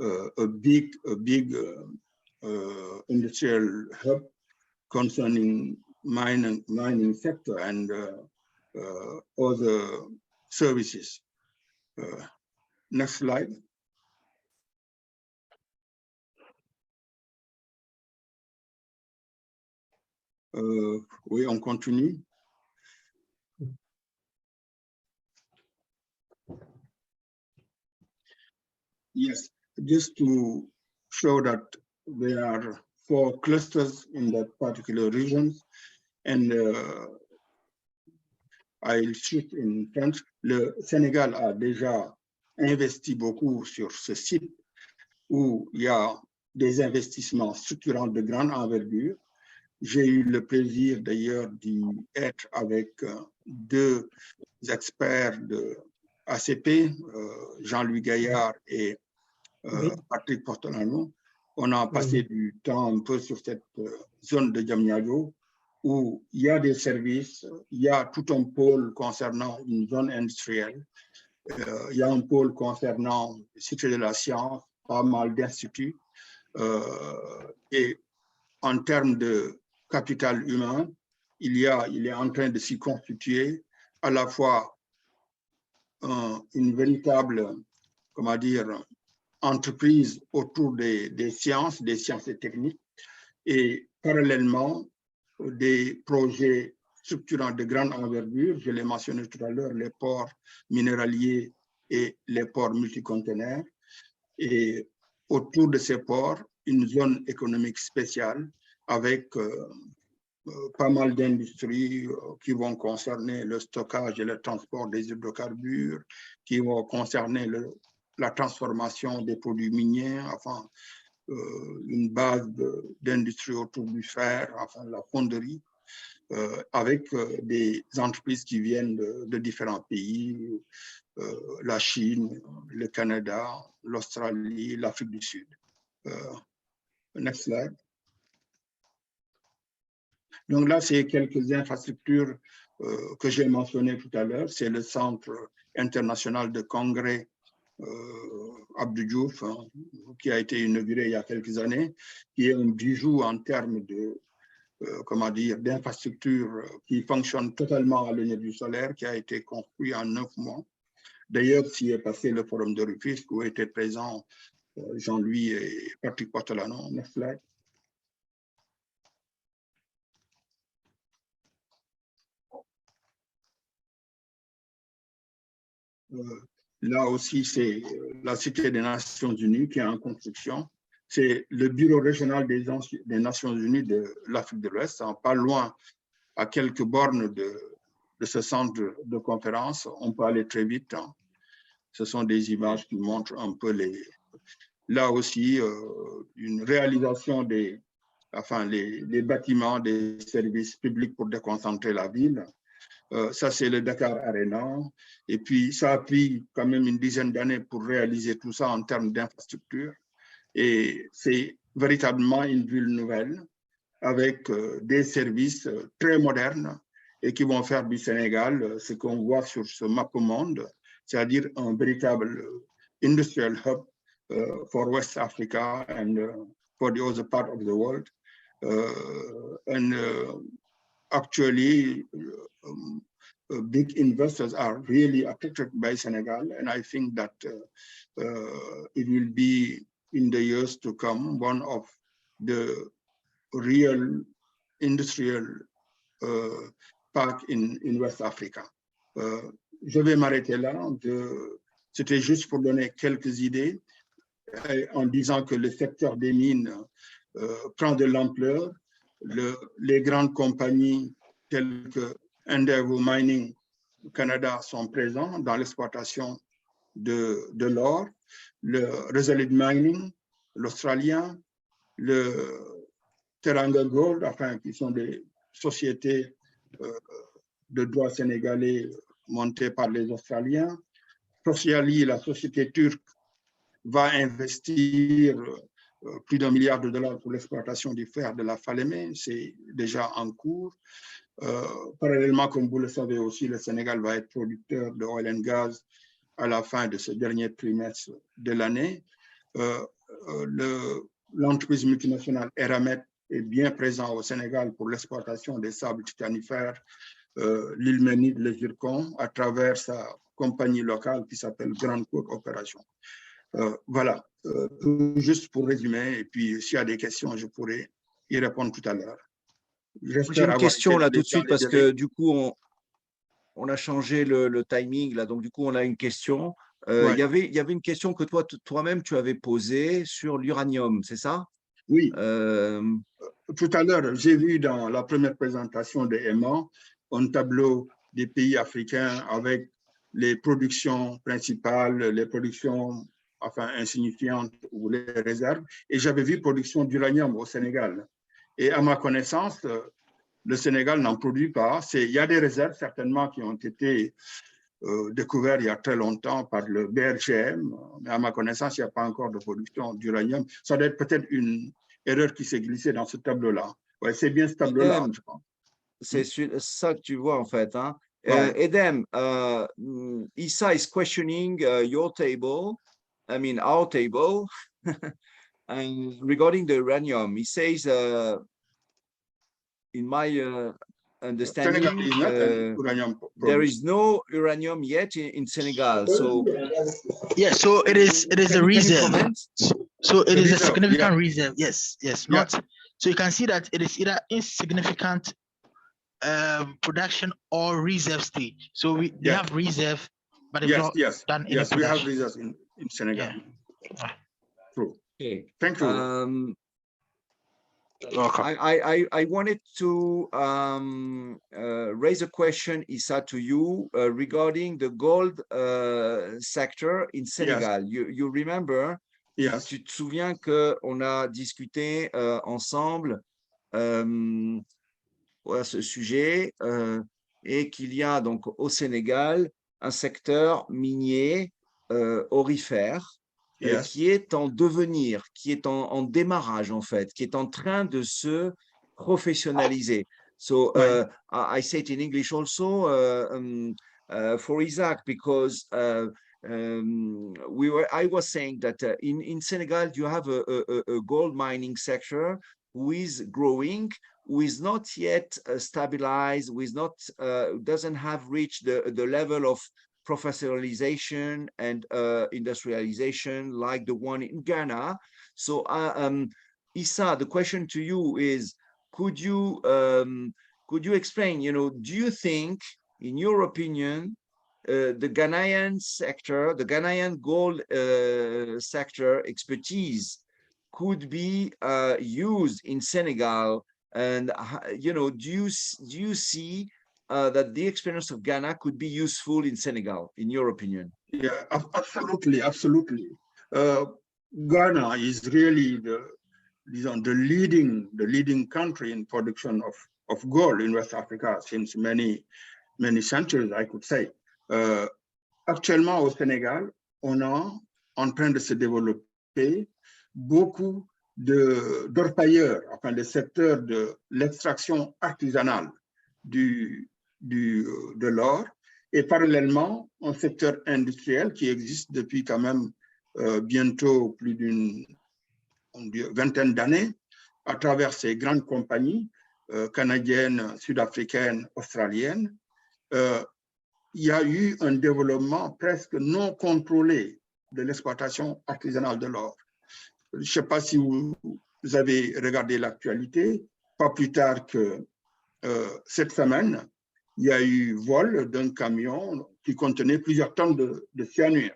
a big industrial hub concerning mining sector and other services. Next slide. Oui, on continue. Yes, just to show that there are 4 clusters in that particular region, and I'll shift in French. Le Sénégal a déjà investi beaucoup sur ce site où il y a des investissements structurants de grande envergure. J'ai eu le plaisir d'ailleurs d'y être avec 2 experts de ACP, Jean-Louis Gaillard et Patrick Portolano. On a passé du temps un peu sur cette zone de Diamniadio où il y a des services, il y a tout un pôle concernant une zone industrielle, il y a un pôle concernant le cycle de la science, pas mal d'instituts, et en termes de capital humain, il est en train de s'y constituer à la fois une véritable, comment dire, entreprise autour des sciences et techniques, et parallèlement des projets structurants de grande envergure. Je l'ai mentionné tout à l'heure, les ports minéraliers et les ports multiconteneurs, et autour de ces ports, une zone économique spéciale avec pas mal d'industries qui vont concerner le stockage et le transport des hydrocarbures, qui vont concerner la transformation des produits miniers, enfin, une base d'industrie autour du fer, enfin, la fonderie, avec des entreprises qui viennent de différents pays, la Chine, le Canada, l'Australie, l'Afrique du Sud. Next slide. Donc là, c'est quelques infrastructures que j'ai mentionnées tout à l'heure. C'est le Centre international de congrès Abdou Diouf, hein, qui a été inauguré il y a quelques années, qui est un bijou en termes de, comment dire, d'infrastructures qui fonctionnent totalement à l'énergie solaire, qui a été construit en 9 mois. D'ailleurs, s'y est passé le forum de Rufisque où étaient présents Jean-Louis et Patrick Portolano. Next slide. Là aussi, c'est la Cité des Nations Unies qui est en construction. C'est le bureau régional des Nations Unies de l'Afrique de l'Ouest, pas loin, à quelques bornes de ce centre de conférence. On peut aller très vite. Hein. Ce sont des images qui montrent un peu là aussi une réalisation des bâtiments, des services publics pour déconcentrer la ville. Ça, c'est le Dakar Arena. Et puis, ça a pris quand même une dizaine d'années pour réaliser tout ça en termes d'infrastructure. Et c'est véritablement une ville nouvelle avec des services très modernes et qui vont faire du Sénégal ce qu'on voit sur ce map-monde, c'est-à-dire un véritable industrial hub for West Africa and for the other part of the world. Actually, big investors are really attracted by Senegal, and I think that it will be, in the years to come, one of the real industrial parks in West Africa. Je vais m'arrêter là. C'était juste pour donner quelques idées en disant que le secteur des mines prend de l'ampleur. Les grandes compagnies telles que Endeavour Mining au Canada sont présentes dans l'exploitation de l'or. Le Resolute Mining, l'Australien, le Teranga Gold, enfin, qui sont des sociétés de droit sénégalais montées par les Australiens. Sociali, la société turque, va investir plus d'1 milliard de dollars pour l'exploitation du fer de la Falémé, c'est déjà en cours. Parallèlement, comme vous le savez aussi, le Sénégal va être producteur de oil and gas à la fin de ce dernier trimestre de l'année. L'entreprise multinationale Eramet est bien présente au Sénégal pour l'exploitation des sables titanifères, l'ilménite, le zircon, à travers sa compagnie locale qui s'appelle Grande Côte Opération. Voilà, juste pour résumer, et puis s'il y a des questions, je pourrai y répondre tout à l'heure. J'ai une question là tout de suite parce que du coup, on a changé le timing là, donc du coup, on a une question. il y avait une question que toi-même, tu avais posée sur l'uranium, c'est ça? Oui. Tout à l'heure, j'ai vu dans la première présentation de Emma un tableau des pays africains avec les productions principales, les productions insignifiantes ou les réserves, et j'avais vu production d'uranium au Sénégal. Et à ma connaissance, le Sénégal n'en produit pas. Il y a des réserves certainement qui ont été découvertes il y a très longtemps par le BRGM, mais à ma connaissance, il n'y a pas encore de production d'uranium. Ça doit être peut-être une erreur qui s'est glissée dans ce tableau-là. Ouais, c'est bien ce tableau-là, je pense. C'est ça que tu vois en fait. Hein? Ouais. Edem, Issa is questioning your table, I mean our table, and regarding the uranium. He says, in my understanding, Senegal is not an uranium there is no uranium yet in Senegal. So yeah, so it is a reserve. So it is a significant reserve. Yes. Not so you can see that it is either insignificant production or reserve stage. So we have reserve, but it's not done any production. We have reserves in Senegal. Yeah. True. Okay. Thank you. I wanted to raise a question, Issa, to you regarding the gold sector in Senegal. You remember, tu te souviens qu'on a discuté ensemble à ce sujet et qu'il y a donc au Sénégal un secteur minier aurifère qui est en devenir, qui est en démarrage en fait, qui est en train de se professionnaliser. So I say it in English also for Isaac, because I was saying that in Senegal you have a gold mining sector who is growing, who is not yet stabilized, who is not doesn't have reached the level of professionalization and industrialization like the one in Ghana. So Issa, the question to you is, could you explain, do you think, in your opinion, the Ghanaian sector, the Ghanaian gold sector expertise could be used in Senegal? And, do you see that the experience of Ghana could be useful in Senegal, in your opinion? Yeah, absolutely. Ghana is really the leading country in production of gold in West Africa since many centuries, I could say. Actuellement, au Sénégal, on est en train de se développer beaucoup d'orpailleurs, le secteur de l'extraction artisanale de l'or, et parallèlement un secteur industriel qui existe depuis quand même bientôt plus d'une vingtaine d'années à travers ces grandes compagnies canadiennes, sud-africaines, australiennes. Il y a eu un développement presque non contrôlé de l'exploitation artisanale de l'or. Je ne sais pas si vous avez regardé l'actualité, pas plus tard que cette semaine, il y a eu vol d'un camion qui contenait plusieurs tonnes de cyanure.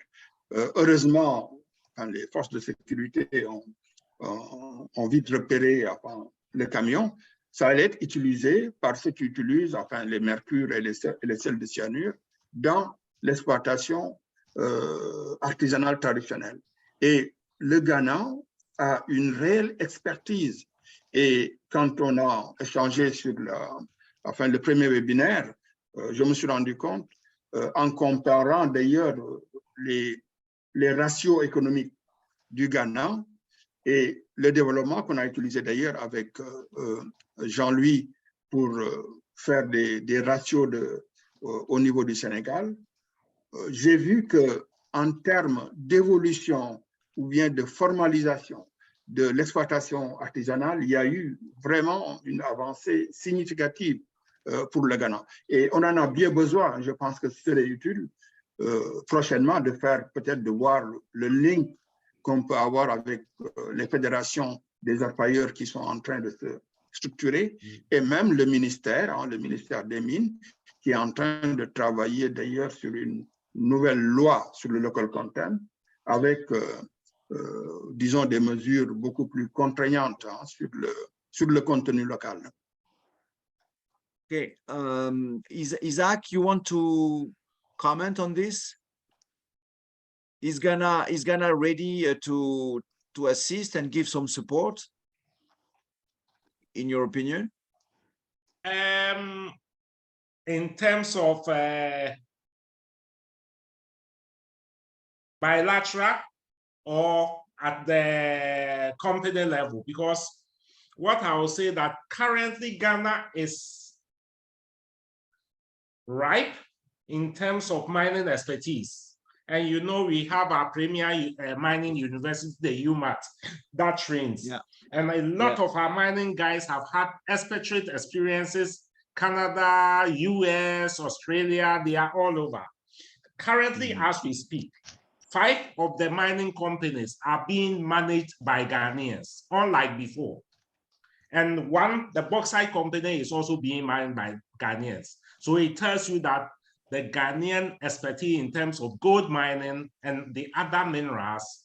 Heureusement, les forces de sécurité ont vite repéré le camion. Ça allait être utilisé par ceux qui utilisent les mercures et les sels de cyanure dans l'exploitation artisanale traditionnelle. Et le Ghana a une réelle expertise. Et quand on a échangé sur le premier webinaire, je me suis rendu compte, en comparant d'ailleurs les ratios économiques du Ghana et le développement qu'on a utilisé d'ailleurs avec Jean-Louis pour faire des ratios au niveau du Sénégal, j'ai vu qu'en termes d'évolution ou bien de formalisation de l'exploitation artisanale, il y a eu vraiment une avancée significative pour le Ghana. Et on en a bien besoin. Je pense que ce serait utile prochainement de voir le lien qu'on peut avoir avec les fédérations des orpailleurs qui sont en train de se structurer, et même le ministère des Mines, qui est en train de travailler d'ailleurs sur une nouvelle loi sur le local content avec, disons, des mesures beaucoup plus contraignantes hein, sur le contenu local. Okay, Isaac, you want to comment on this? Is Ghana ready to assist and give some support, in your opinion? In terms of bilateral or at the company level, because what I will say that currently Ghana is ripe in terms of mining expertise. And you know, we have our premier mining university, the UMAT, that trains. Yeah. And a lot of our mining guys have had expatriate experiences, Canada, US, Australia, they are all over. Currently, as we speak, 5 of the mining companies are being managed by Ghanaians, unlike before. And one, the bauxite company, is also being managed by Ghanaians. So it tells you that the Ghanaian expertise in terms of gold mining and the other minerals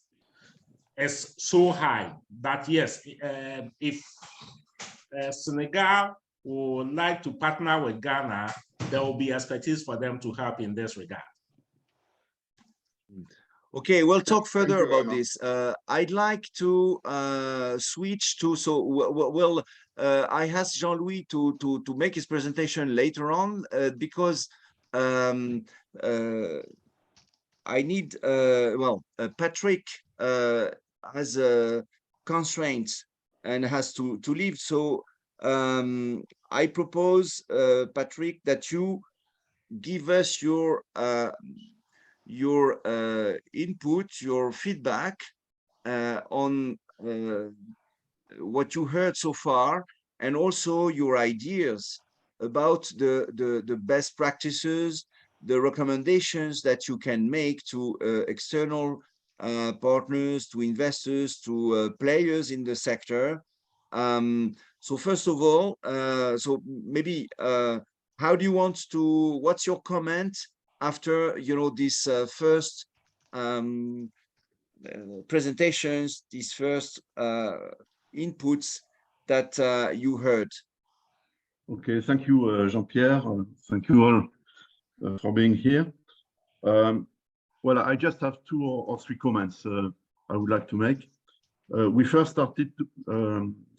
is so high that yes, if Senegal would like to partner with Ghana, there will be expertise for them to help in this regard. Okay, we'll talk further about this. I'd like to switch to, so we'll, I asked Jean-Louis to make his presentation later on because I need, Patrick has constraints and has to leave. So I propose, Patrick, that you give us your input, your feedback on what you heard so far, and also your ideas about the best practices, the recommendations that you can make to external partners, to investors, to players in the sector. So first of all, so maybe how do you want to, what's your comment after, you know, these first presentations, these first inputs that you heard? Okay, thank you, Jean-Pierre. Thank you all for being here. Well, I just have 2 or 3 comments I would like to make. We first started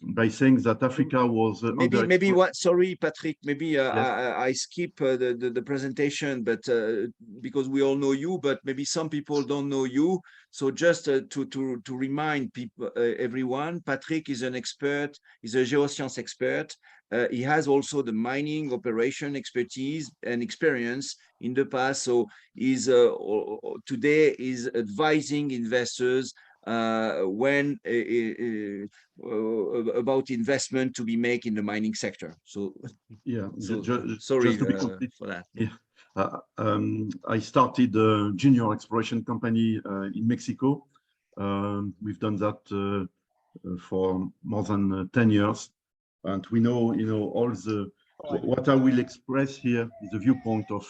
by saying that Africa was maybe what, sorry, Patrick, maybe Yes. I skip the presentation, but because we all know you, but maybe some people don't know you. So just to remind people, everyone, Patrick is an expert, he's a geoscience expert. He has also the mining operation expertise and experience in the past. So he's today is advising investors when about investment to be made in the mining sector. So yeah, so, just sorry to be complete for that. Yeah. I started a junior exploration company in Mexico. We've done that for more than 10 years, and we know, you know, all the what I will express here is the viewpoint of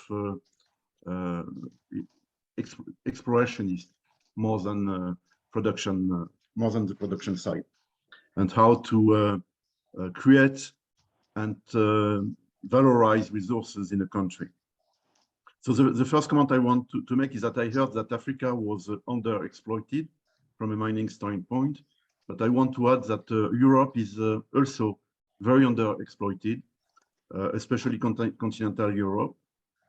explorationists more than production, more than the production side, and how to create and valorize resources in a country. So the first comment I want to make is that I heard that Africa was underexploited from a mining standpoint, but I want to add that Europe is also very underexploited, especially continental Europe.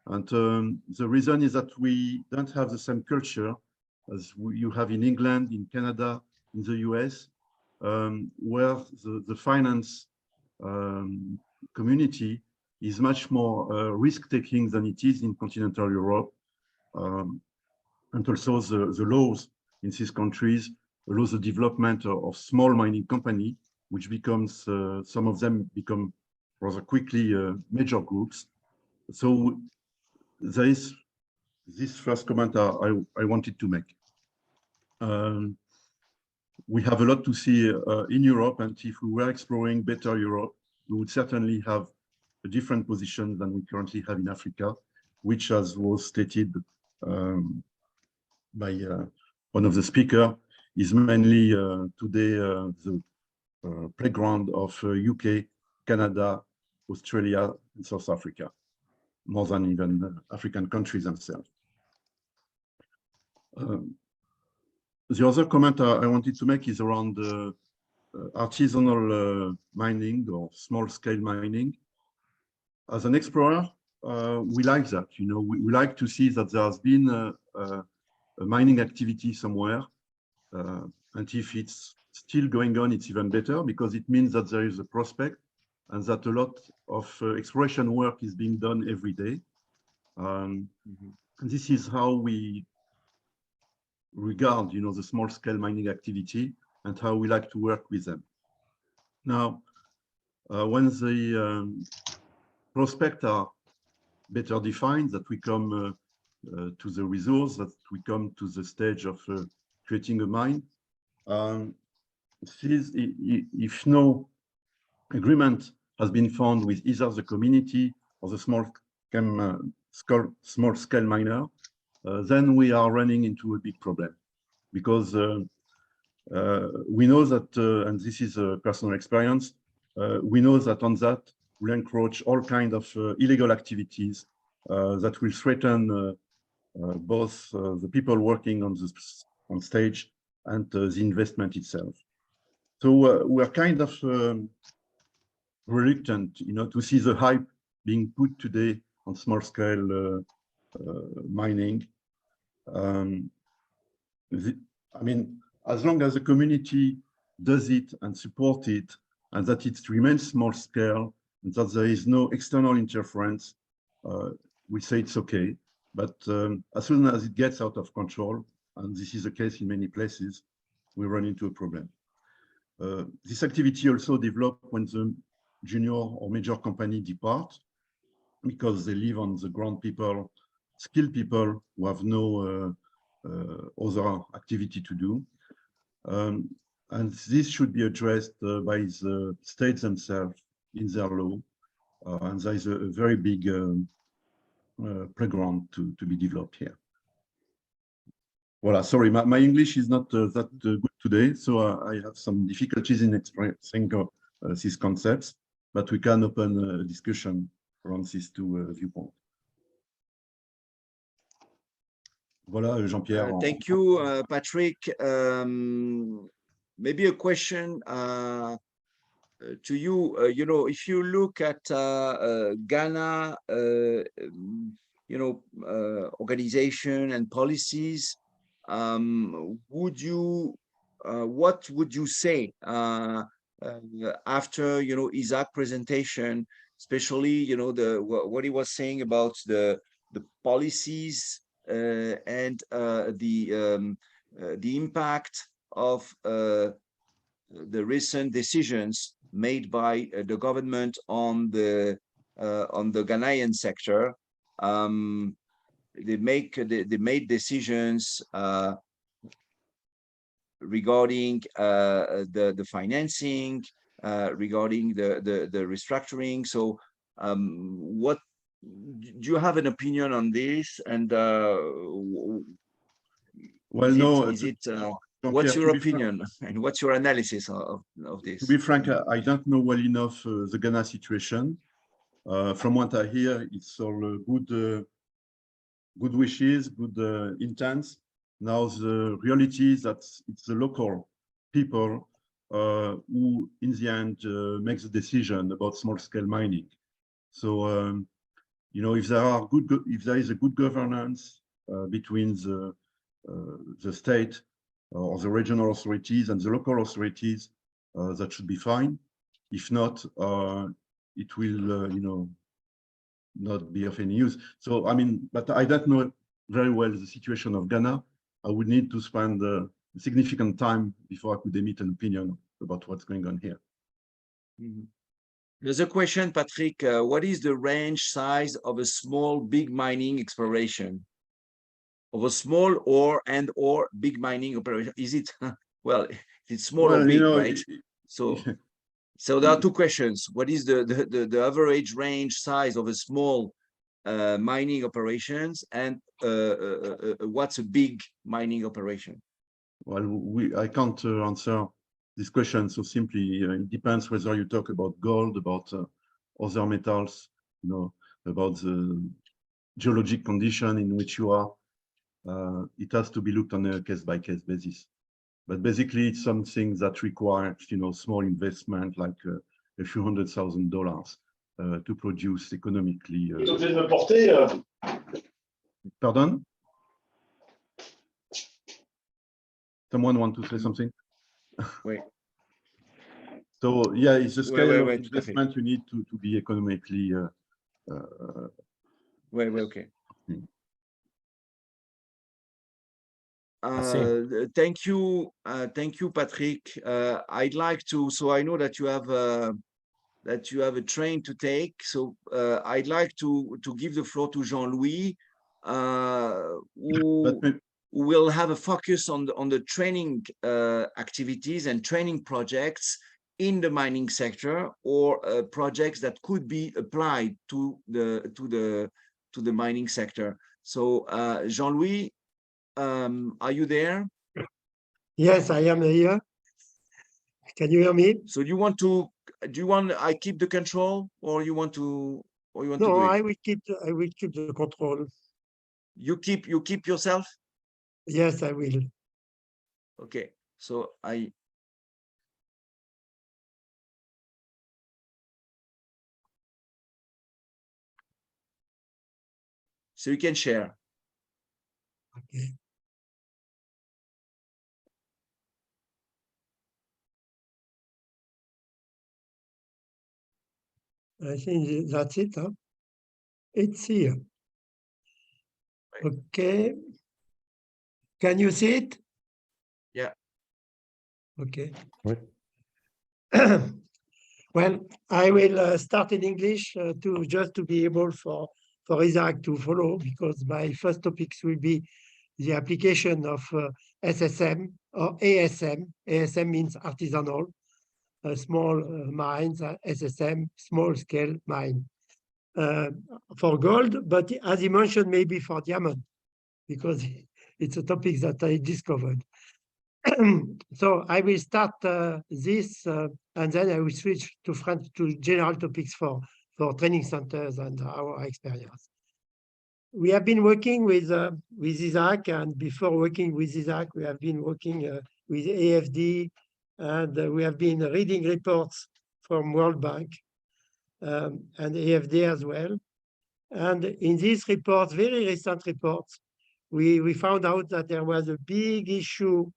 And the reason is that we don't have the same culture as you have in England, in Canada, in the US, where the finance community is much more risk-taking than it is in continental Europe. And also the laws in these countries allow the development of small mining company, which becomes, some of them become rather quickly major groups. So there is this first comment I wanted to make. We have a lot to see in Europe, and if we were exploring better Europe, we would certainly have a different position than we currently have in Africa, which, as was stated by one of the speakers, is mainly today the playground of UK, Canada, Australia, and South Africa, more than even African countries themselves. The other comment I wanted to make is around artisanal mining or small-scale mining. As an explorer, we like that. You know, we like to see that there has been a mining activity somewhere, and if it's still going on, it's even better because it means that there is a prospect and that a lot of exploration work is being done every day. And this is how we regard, you know, the small-scale mining activity and how we like to work with them. Now, when the prospects are better defined, that we come to the resource, that we come to the stage of creating a mine, if no agreement has been found with either the community or the small-scale miner, then we are running into a big problem, because we know that, and this is a personal experience, we know that on that will encroach all kinds of illegal activities that will threaten both the people working on stage and the investment itself. So we are kind of reluctant, you know, to see the hype being put today on small-scale mining. I mean, as long as the community does it and support it, and that it remains small-scale, and that there is no external interference, we say it's okay. But as soon as it gets out of control, and this is the case in many places, we run into a problem. This activity also develops when the junior or major company depart, because they live on the ground people, skilled people who have no other activity to do. And this should be addressed by the states themselves in their law. And there is a very big playground to be developed here. Voilà, sorry, my English is not that good today, so I have some difficulties in expressing these concepts, but we can open a discussion around these two viewpoints. Voilà, Jean-Pierre. Thank you, Patrick. Maybe a question to you. You know, if you look at Ghana, you know, organization and policies, what would you say after, you know, Isaac's presentation, especially, you know, what he was saying about the policies and the impact of the recent decisions made by the government on the Ghanaian sector. They made decisions regarding the financing, regarding the restructuring. So what do you have an opinion on this? And what's your opinion and what's your analysis of this? To be frank, I don't know well enough the Ghana situation. From what I hear, it's all good wishes, good intents. Now the reality is that it's the local people who, in the end, makes the decision about small-scale mining. So, you know, if there is a good governance between the state or the regional authorities and the local authorities, that should be fine. If not, it will, you know, not be of any use. So, I mean, but I don't know very well the situation of Ghana. I would need to spend significant time before I could emit an opinion about what's going on here. Mm-hmm. There's a question, Patrick. What is the range size of a small, big mining exploration? Of a small or big mining operation? Is it, well, it's small or big, you know, right? So there are two questions. What is the average range size of a small mining operations, and what's a big mining operation? Well, I can't answer this question so simply. It depends whether you talk about gold, about other metals, about the geologic condition in which you are. It has to be looked on a case-by-case basis. But basically, it's something that requires, small investment, like a few $100,000 to produce economically. Pardon? Someone want to say something? Wait. So yeah, it's the scale of wait, investment you need to be economically. Okay. Merci. Thank you, Patrick. I'd like to. So I know that you have a train to take. So I'd like to give the floor to Jean-Louis, who will have a focus on the training activities and training projects in the mining sector, or projects that could be applied to the mining sector. So Jean-Louis, are you there? Yes, I am here. Can you hear me? So do you want I keep the control, or you want to do it? No, I will keep the control. You keep yourself? Yes, I will. Okay. So you can share. Okay. I think that's it. Huh? It's here. Okay. Can you see it? Yeah. Okay. Oui. Well, I will start in English just to be able for Isaac to follow, because my first topics will be the application of SSM or ASM. ASM means artisanal, small mines, SSM, small scale mine for gold, but as he mentioned, maybe for diamond, because it's a topic that I discovered. So I will start this, and then I will switch to general topics for training centers and our experience. We have been working with Isaac, and before working with Isaac, we have been working with AFD, and we have been reading reports from World Bank and AFD as well. And in these reports, very recent reports, we found out that there was a big issue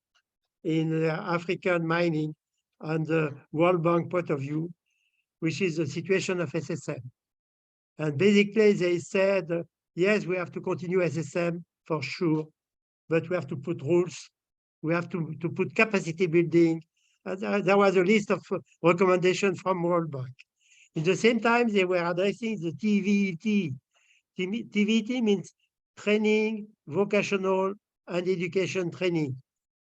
in African mining on the World Bank point of view, which is the situation of SSM. And basically they said, yes, we have to continue SSM for sure, but we have to put rules. We have to put capacity building. There was a list of recommendations from World Bank. At the same time, they were addressing the TVET. TVET means training, vocational, and education training.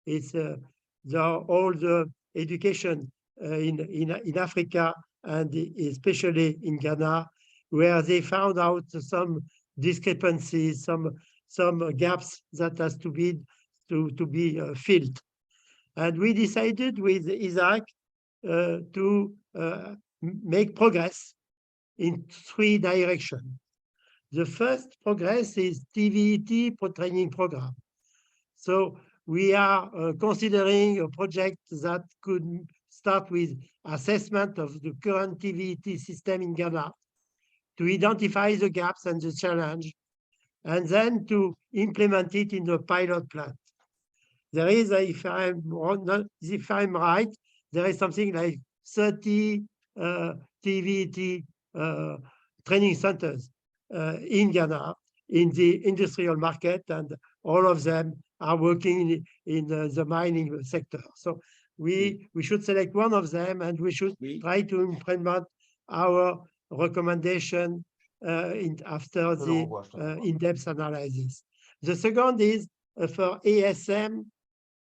It's all the education in Africa, and especially in Ghana, where they found out some discrepancies, some gaps that has to be filled. And we decided with Isaac to make progress in 3 directions. The first progress is TVET training program. So we are considering a project that could start with assessment of the current TVET system in Ghana, to identify the gaps and the challenge, and then to implement it in the pilot plant. There is, if I'm right, there is something like 30 TVET training centers in Ghana, in the industrial market, and all of them are working in the mining sector. So we should select one of them, and we should try to implement our recommendation after the in-depth analysis. The second is for ASM,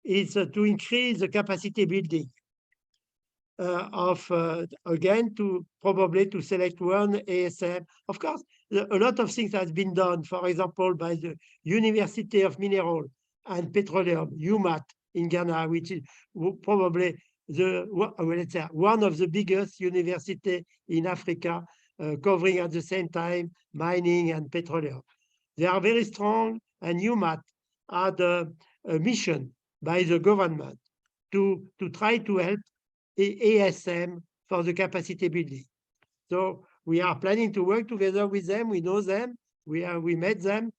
is to increase the capacity building again, to probably to select one ASM. Of course, a lot of things has been done, for example, by the University of Mineral and Petroleum, UMAT, in Ghana, which is probably let's say, one of the biggest universities in Africa, covering at the same time mining and petroleum. They are very strong, and UMAT had a mission by the government to try to help ASM for the capacity building. So we are planning to work together with them. We know them. We met them,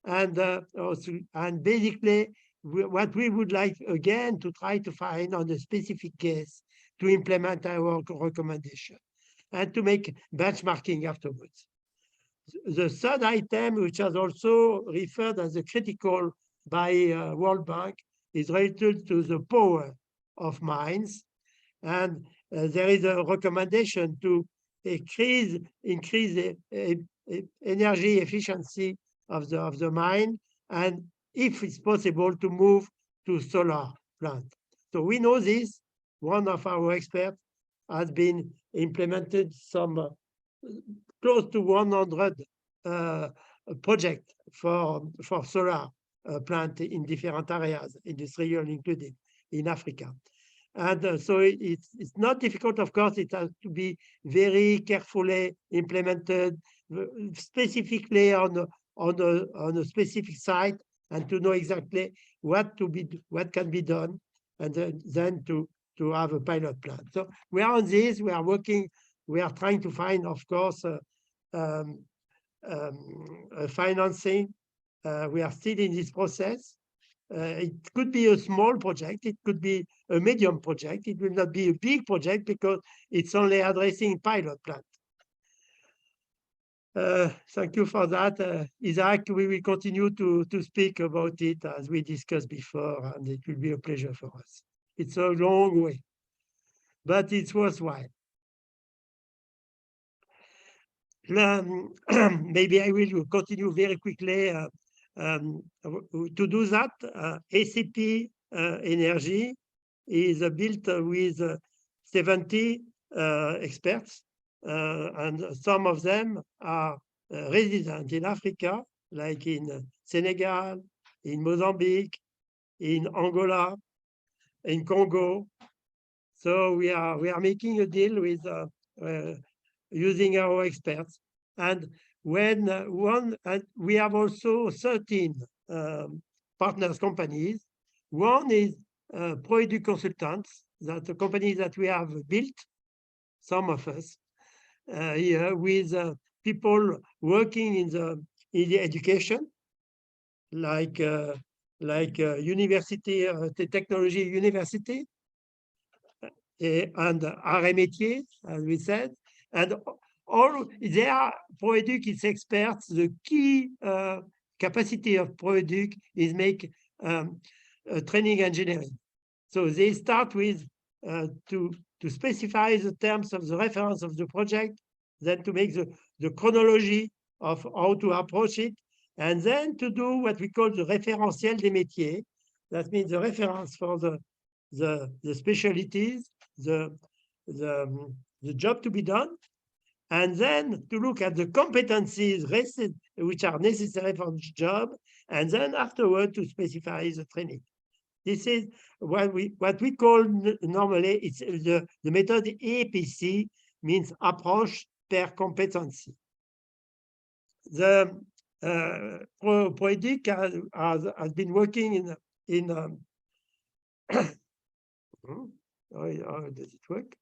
and basically what we would like again to try to find on a specific case to implement our recommendation and to make benchmarking afterwards. The third item, which is also referred as a critical by World Bank, is related to the power of mines, and there is a recommendation to increase the energy efficiency of the mine, and if it's possible to move to solar plant. So we know this. One of our experts has been implemented some close to 100 projects for solar plant in different areas, industrial included, in Africa. And so it's not difficult, of course. It has to be very carefully implemented, specifically on a specific site, and to know exactly what can be done, and then to have a pilot plan. So we are on this. We are working. We are trying to find, of course, financing. We are still in this process. It could be a small project. It could be a medium project. It will not be a big project because it's only addressing pilot plant. Thank you for that. Isaac, we will continue to speak about it as we discussed before, and it will be a pleasure for us. It's a long way, but it's worthwhile. Maybe I will continue very quickly. To do that, ACP Energy is built with 70 experts, and some of them are resident in Africa, like in Senegal, in Mozambique, in Angola, in Congo. So we are making a deal with using our experts. And when we have also 13 partners companies. One is product consultants, that's a company that we have built, some of us here, with people working in the education, like university, the technology university, and arts métiers, as we said, and all they are product is experts. The key capacity of product is make training engineering. So they start with to specify the terms of the reference of the project, then to make the chronology of how to approach it, and then to do what we call the référentiel des métiers. That means the reference for the specialties, the job to be done, and then to look at the competencies which are necessary for the job, and then afterward to specify the training. This is what we call normally, it's the method APC, means approach per competency. The product has been working in how does it work?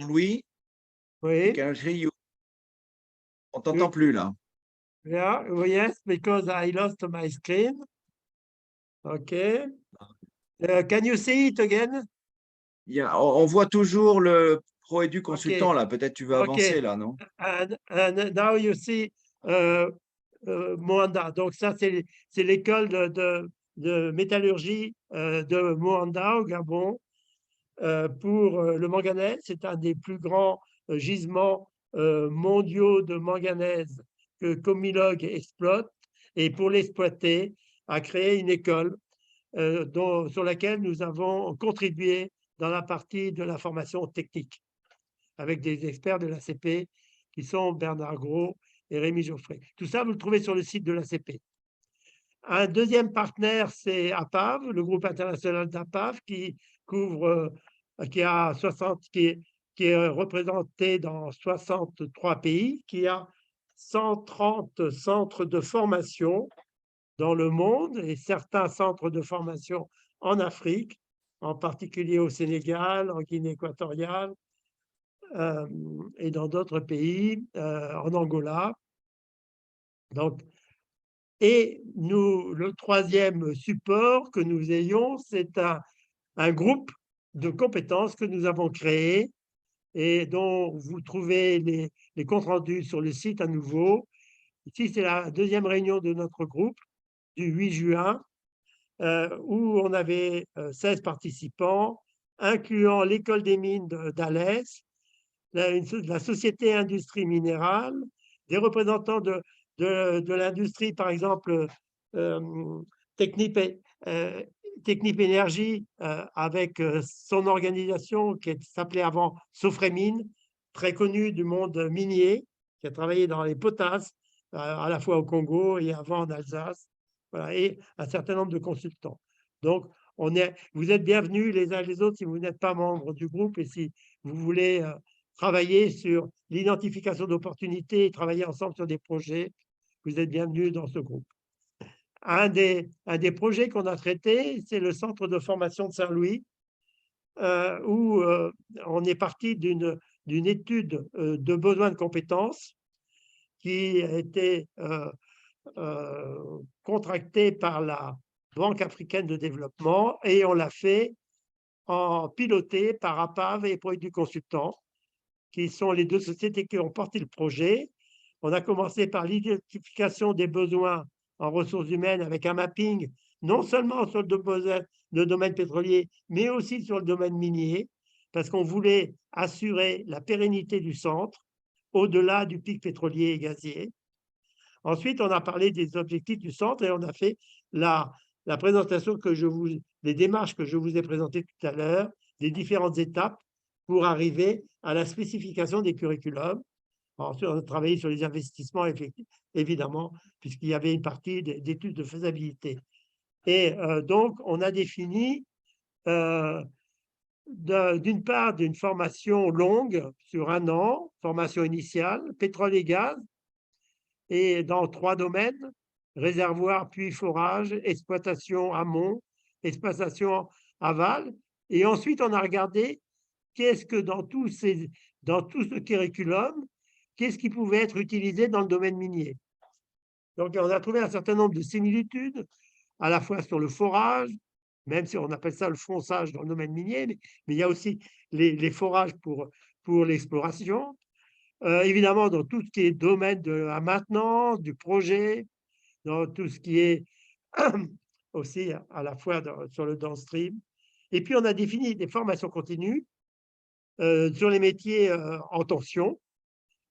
Louis, Oui. can I hear you? On t'entend plus là. Yeah, yes, because I lost my screen. Okay. Can you see it again? Yeah, on voit toujours le pro édu consultant là. Peut-être tu veux avancer là, non? And now you see Moanda. Donc ça, c'est l'école de métallurgie de Moanda au Gabon pour le manganèse. C'est un des plus grands gisements mondiaux de manganèse que Comilog exploite, et pour l'exploiter, a créé une école sur laquelle nous avons contribué dans la partie de la formation technique, avec des experts de l'ACP qui sont Bernard Gros et Rémi Geoffrey. Tout ça, vous le trouvez sur le site de l'ACP. Un deuxième partenaire, c'est APAV, le groupe international d'APAV, qui couvre, qui est représenté dans 63 pays, qui a 130 centres de formation dans le monde et certains centres de formation en Afrique, en particulier au Sénégal, en Guinée équatoriale et dans d'autres pays, en Angola. Donc, et nous, le troisième support que nous ayons, c'est un groupe de compétences que nous avons créé et dont vous trouvez les comptes rendus sur le site à nouveau. Ici, c'est la deuxième réunion de notre groupe du 8 juin, où on avait 16 participants, incluant l'école des mines d'Alès, la Société Industrie Minérale, des représentants de l'industrie, par exemple, Technip Énergie, avec son organisation qui s'appelait avant Souffrir, très connue du monde minier, qui a travaillé dans les potasses, à la fois au Congo et avant en Alsace, voilà, et un certain nombre de consultants. Donc, vous êtes bienvenus les uns les autres si vous n'êtes pas membre du groupe et si vous voulez travailler sur l'identification d'opportunités et travailler ensemble sur des projets, vous êtes bienvenus dans ce groupe. Un des projets qu'on a traités, c'est le centre de formation de Saint-Louis, où on est parti d'une étude de besoin de compétences qui a été contractée par la Banque africaine de développement et on l'a fait en piloté par APAV et Projet du Consultant, qui sont les deux sociétés qui ont porté le projet. On a commencé par l'identification des besoins en ressources humaines avec un mapping, non seulement sur le domaine pétrolier, mais aussi sur le domaine minier, parce qu'on voulait assurer la pérennité du centre au-delà du pic pétrolier et gazier. Ensuite, on a parlé des objectifs du centre et on a fait la présentation les démarches que je vous ai présentées tout à l'heure, des différentes étapes pour arriver à la spécification des curriculums. Ensuite, on a travaillé sur les investissements, évidemment, puisqu'il y avait une partie d'études de faisabilité. Et donc, on a défini, d'une part, d'une formation longue sur 1 an, formation initiale, pétrole et gaz, et dans 3 domaines, réservoir, puits, forage, exploitation amont, exploitation aval. Et ensuite, on a regardé qu'est-ce que dans tout ce curriculum, qu'est-ce qui pouvait être utilisé dans le domaine minier. Donc, on a trouvé un certain nombre de similitudes, à la fois sur le forage, même si on appelle ça le fonçage dans le domaine minier, mais il y a aussi les forages pour l'exploration. Évidemment, dans tout ce qui est domaine de la maintenance, du projet, dans tout ce qui est aussi à la fois sur le downstream. Et puis, on a défini des formations continues sur les métiers en tension,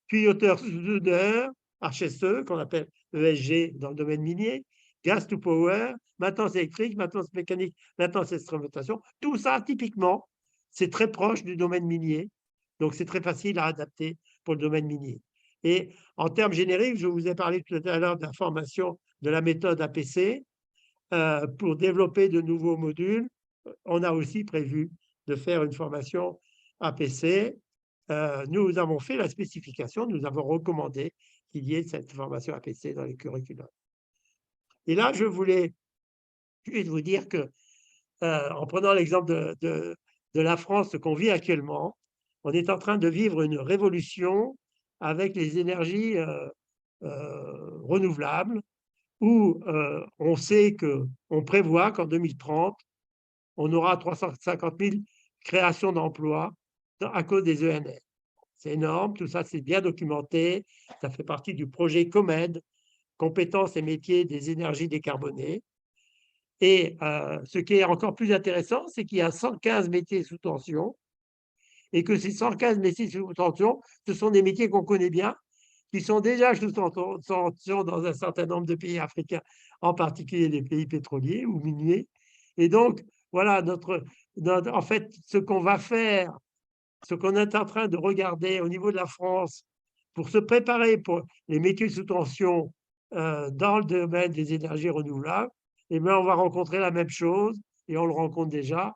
tuyauteur, soudeur, HSE, qu'on appelle ESG dans le domaine minier, gas to power, maintenance électrique, maintenance mécanique, maintenance instrumentation. Tout ça, typiquement, c'est très proche du domaine minier. Donc, c'est très facile à adapter pour le domaine minier. Et en termes génériques, je vous ai parlé tout à l'heure de la formation de la méthode APC. Pour développer de nouveaux modules, on a aussi prévu de faire une formation APC. Nous avons fait la spécification, nous avons recommandé qu'il y ait cette formation APC dans les curriculums. Et là, je voulais juste vous dire que, en prenant l'exemple de la France qu'on vit actuellement, on est en train de vivre une révolution avec les énergies renouvelables, où on sait qu'on prévoit qu'en 2030, on aura 350 000 créations d'emplois à cause des ENR. C'est énorme, tout ça c'est bien documenté, ça fait partie du projet COMED, compétences et métiers des énergies décarbonées. Et ce qui est encore plus intéressant, c'est qu'il y a 115 métiers sous tension et que ces 115 métiers sous tension, ce sont des métiers qu'on connaît bien, qui sont déjà sous tension dans un certain nombre de pays africains, en particulier les pays pétroliers ou miniers. Et donc, voilà en fait, ce qu'on va faire, ce qu'on est en train de regarder au niveau de la France pour se préparer pour les métiers sous tension dans le domaine des énergies renouvelables, eh bien, on va rencontrer la même chose, et on le rencontre déjà,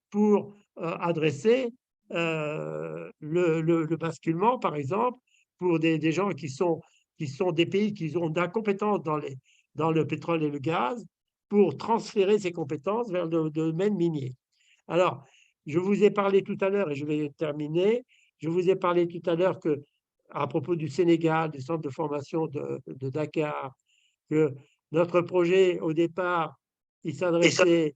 pour adresser le basculement, par exemple, pour des gens qui sont des pays qui ont d'incompétences dans le pétrole et le gaz, pour transférer ces compétences vers le domaine minier. Alors, je vous ai parlé tout à l'heure, et je vais terminer, je vous ai parlé tout à l'heure que, à propos du Sénégal, du centre de formation de Dakar, que notre projet, au départ, il s'adressait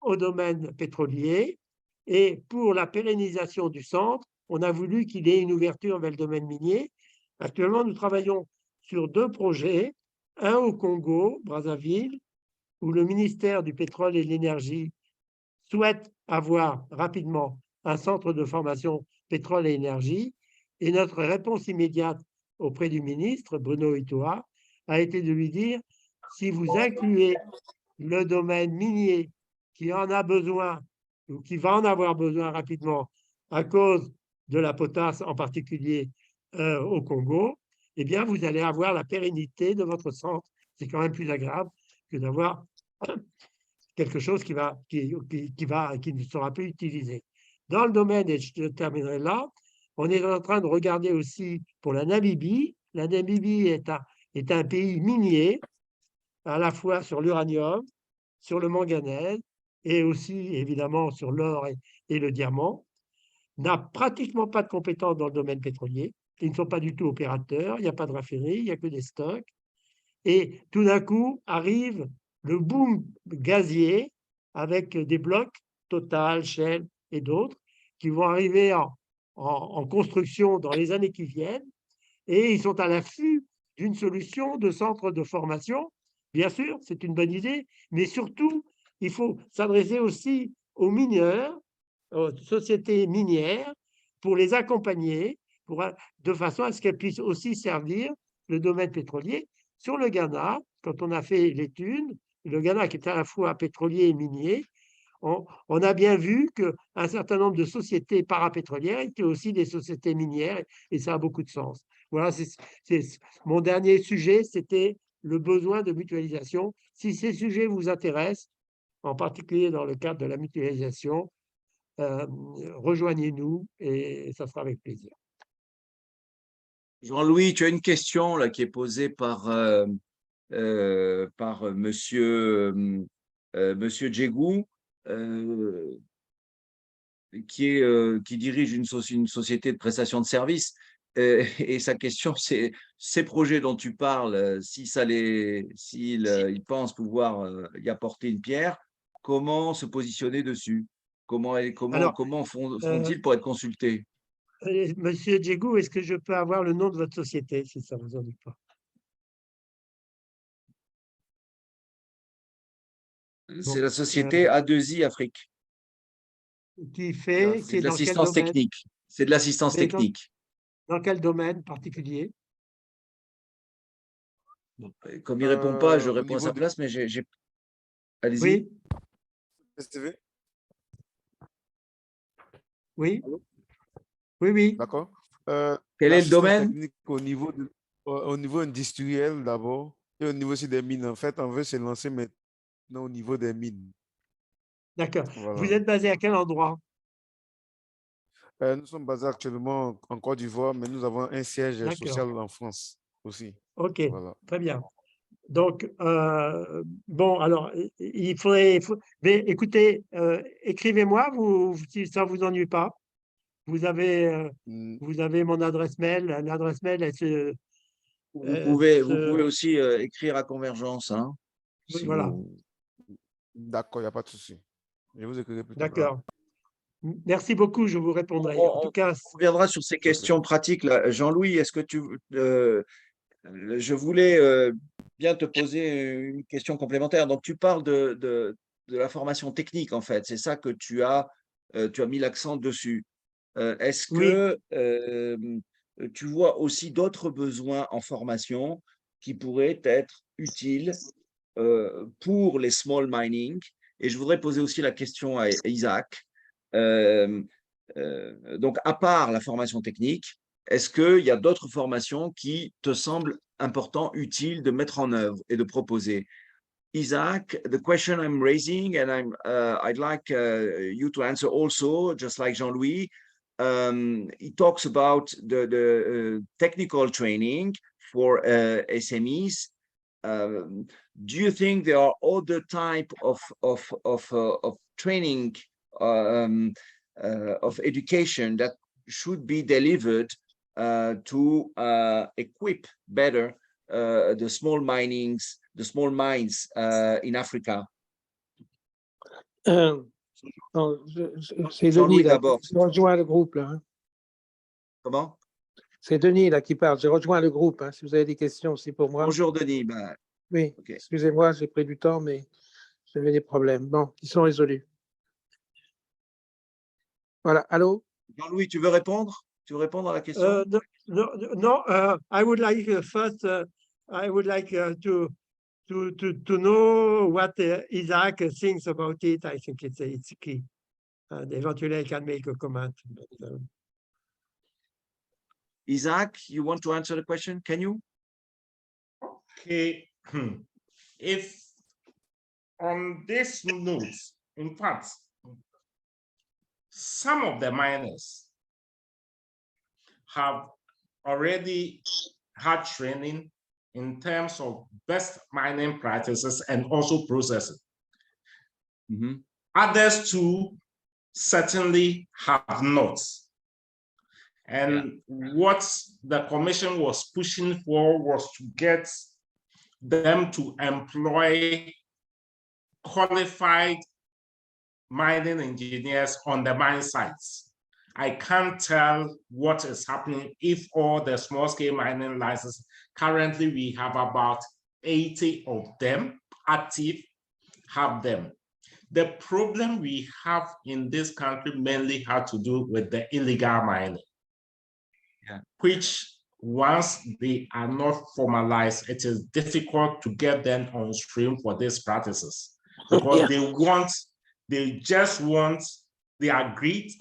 au domaine pétrolier, et pour la pérennisation du centre, on a voulu qu'il y ait une ouverture vers le domaine minier. Actuellement, nous travaillons sur 2 projets, un au Congo, Brazzaville, où le ministère du pétrole et de l'énergie souhaite avoir rapidement un centre de formation pétrole et énergie, et notre réponse immédiate auprès du ministre, Bruno Itoa, a été de lui dire, si vous incluez le domaine minier qui en a besoin ou qui va en avoir besoin rapidement à cause de la potasse en particulier au Congo, eh bien, vous allez avoir la pérennité de votre centre. C'est quand même plus agréable que d'avoir quelque chose qui ne sera plus utilisé. Dans le domaine, et je terminerai là, on est en train de regarder aussi pour la Namibie. La Namibie est un pays minier, à la fois sur l'uranium, sur le manganèse et aussi évidemment sur l'or et le diamant, n'a pratiquement pas de compétences dans le domaine pétrolier. Ils ne sont pas du tout opérateurs, il n'y a pas de raffinerie, il n'y a que des stocks. Et tout d'un coup arrive le boom gazier avec des blocs, Total, Shell et d'autres, qui vont arriver en construction dans les années qui viennent, et ils sont à l'affût d'une solution de centre de formation. Bien sûr, c'est une bonne idée, mais surtout, il faut s'adresser aussi aux mineurs, aux sociétés minières, pour les accompagner, de façon à ce qu'elles puissent aussi servir le domaine pétrolier. Sur le Ghana, quand on a fait l'étude, le Ghana qui est à la fois pétrolier et minier, on a bien vu qu'un certain nombre de sociétés parapétrolières étaient aussi des sociétés minières, et ça a beaucoup de sens. Voilà, mon dernier sujet, c'était le besoin de mutualisation. Si ces sujets vous intéressent, en particulier dans le cadre de la mutualisation, rejoignez-nous et ça sera avec plaisir. Jean-Louis, tu as une question là, qui est posée par monsieur Djegou, qui dirige une société de prestation de services. Et sa question, c'est ces projets dont tu parles, s'ils pensent pouvoir y apporter une pierre, comment se positionner dessus? Comment font-ils pour être consultés? Monsieur Djegou, est-ce que je peux avoir le nom de votre société, si ça ne vous ennuie pas? C'est la société A2I Afrique. Qui fait, C'est c'est de dans quel l'assistance domaine? technique. C'est de l'assistance Mais technique. dans quel domaine particulier? Comme il ne répond pas, je Au réponds à niveau sa de place, mais allez-y. Oui, STV. oui, Allô? oui, oui. D'accord. Quel est le L'assistance domaine? technique au niveau industriel d'abord et au niveau aussi des mines. En fait, on veut se lancer maintenant au niveau des mines. D'accord. Vous Voilà. êtes basé à quel endroit? Nous sommes basés actuellement en Côte d'Ivoire, mais nous avons un siège D'accord. social en France aussi. OK, Voilà. très bien. Donc, bon, alors, il faudrait. Mais écoutez, écrivez-moi, si ça ne vous ennuie pas. Vous avez Mm, mon adresse mail. L'adresse mail, Vous pouvez se- aussi écrire à Convergence, hein, si voilà, vous. D'accord, il n'y a pas de souci. Je vous écrirai plus tard. d'accord. Merci beaucoup, je vous répondrai. En tout cas, On reviendra sur ces S'il te plaît. questions pratiques là. Jean-Louis, est-ce que je voulais bien te poser une question complémentaire. Donc, tu parles de la formation technique, en fait. C'est ça que tu as mis l'accent dessus. Est-ce oui. que tu vois aussi d'autres besoins en formation qui pourraient être utiles pour les small mining Et je voudrais poser aussi la question à Isaac. Donc, à part la formation technique, est-ce qu'il y a d'autres formations qui te semblent importantes, utiles de mettre en œuvre et de proposer? Isaac, the question I'm raising, and I'd like you to answer also, just like Jean-Louis. He talks about the technical training for SMEs. Do you think there are other type of training, of education that should be delivered to equip better the small mines in Africa? C'est Denis là, je rejoins le groupe là. Hein. Comment? C'est Denis là qui parle, je rejoins le groupe. Hein, si vous avez des questions aussi pour moi. Bonjour Denis. Oui, okay. Excusez-moi, j'ai pris du temps, mais j'avais des problèmes. Bon, ils sont résolus. Voilà, allô? Jean-Louis, tu veux répondre? Tu veux répondre à la question? No, I would like first, I would like to know what Isaac thinks about it. I think it's key. And eventually I can make a comment. But, Isaac, you want to answer the question? Can you? Okay. If on this note, in fact, some of the miners have already had training in terms of best mining practices and also processing. Mm-hmm. Others too certainly have not. And what the commission was pushing for was to get them to employ qualified mining engineers on the mine sites. I can't tell what is happening if all the small-scale mining licenses, currently we have about 80 of them active, have them. The problem we have in this country mainly had to do with the illegal mining, which once they are not formalized, it is difficult to get them on stream for these practices because they just want, they are greed,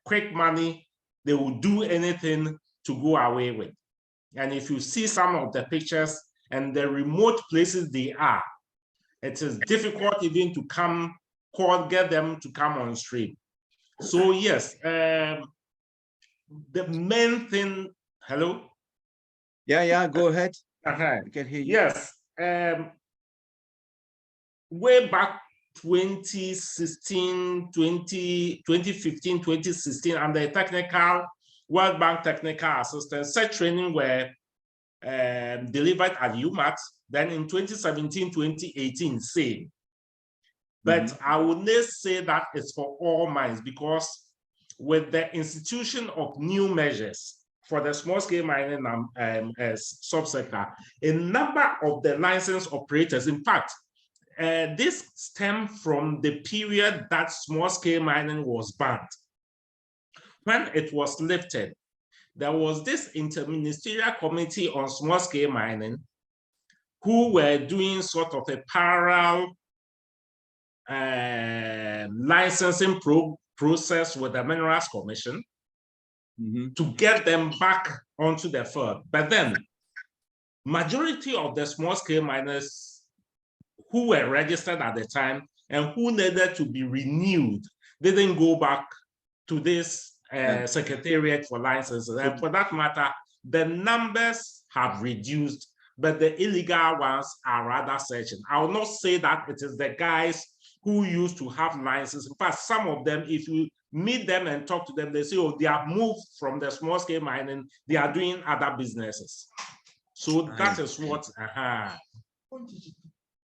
quick money, they will do anything to go away with. And if you see some of the pictures and the remote places they are, it is difficult even to get them to come on stream. So yes, the main thing, hello? Yeah, go ahead. I can hear you. Yes, way back 2016, 2015, 2016, under technical, World Bank technical assistance, such training were delivered at UMAT, then in 2017, 2018, same. But I would not say that it's for all mines because with the institution of new measures for the small-scale mining subsector, a number of the licensed operators, in fact, this stemmed from the period that small-scale mining was banned. When it was lifted, there was this interministerial committee on small-scale mining who were doing sort of a parallel licensing process with the Minerals Commission to get them back onto the field. But then, majority of the small-scale miners who were registered at the time and who needed to be renewed didn't go back to this secretariat for licenses. And for that matter, the numbers have reduced, but the illegal ones are rather certain. I will not say that it is the guys who used to have licenses. In fact, some of them, if you meet them and talk to them, they say, oh, they have moved from the small scale mining, they are doing other businesses. So that is what,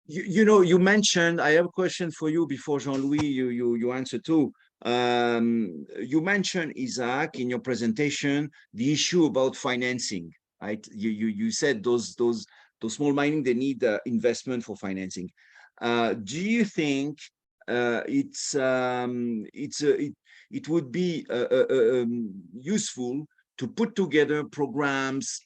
You know, you mentioned, I have a question for you before Jean-Louis, you answer too. You mentioned, Isaac, in your presentation, the issue about financing, right? You said those small mining, they need investment for financing. Do you think it would be useful to put together programs,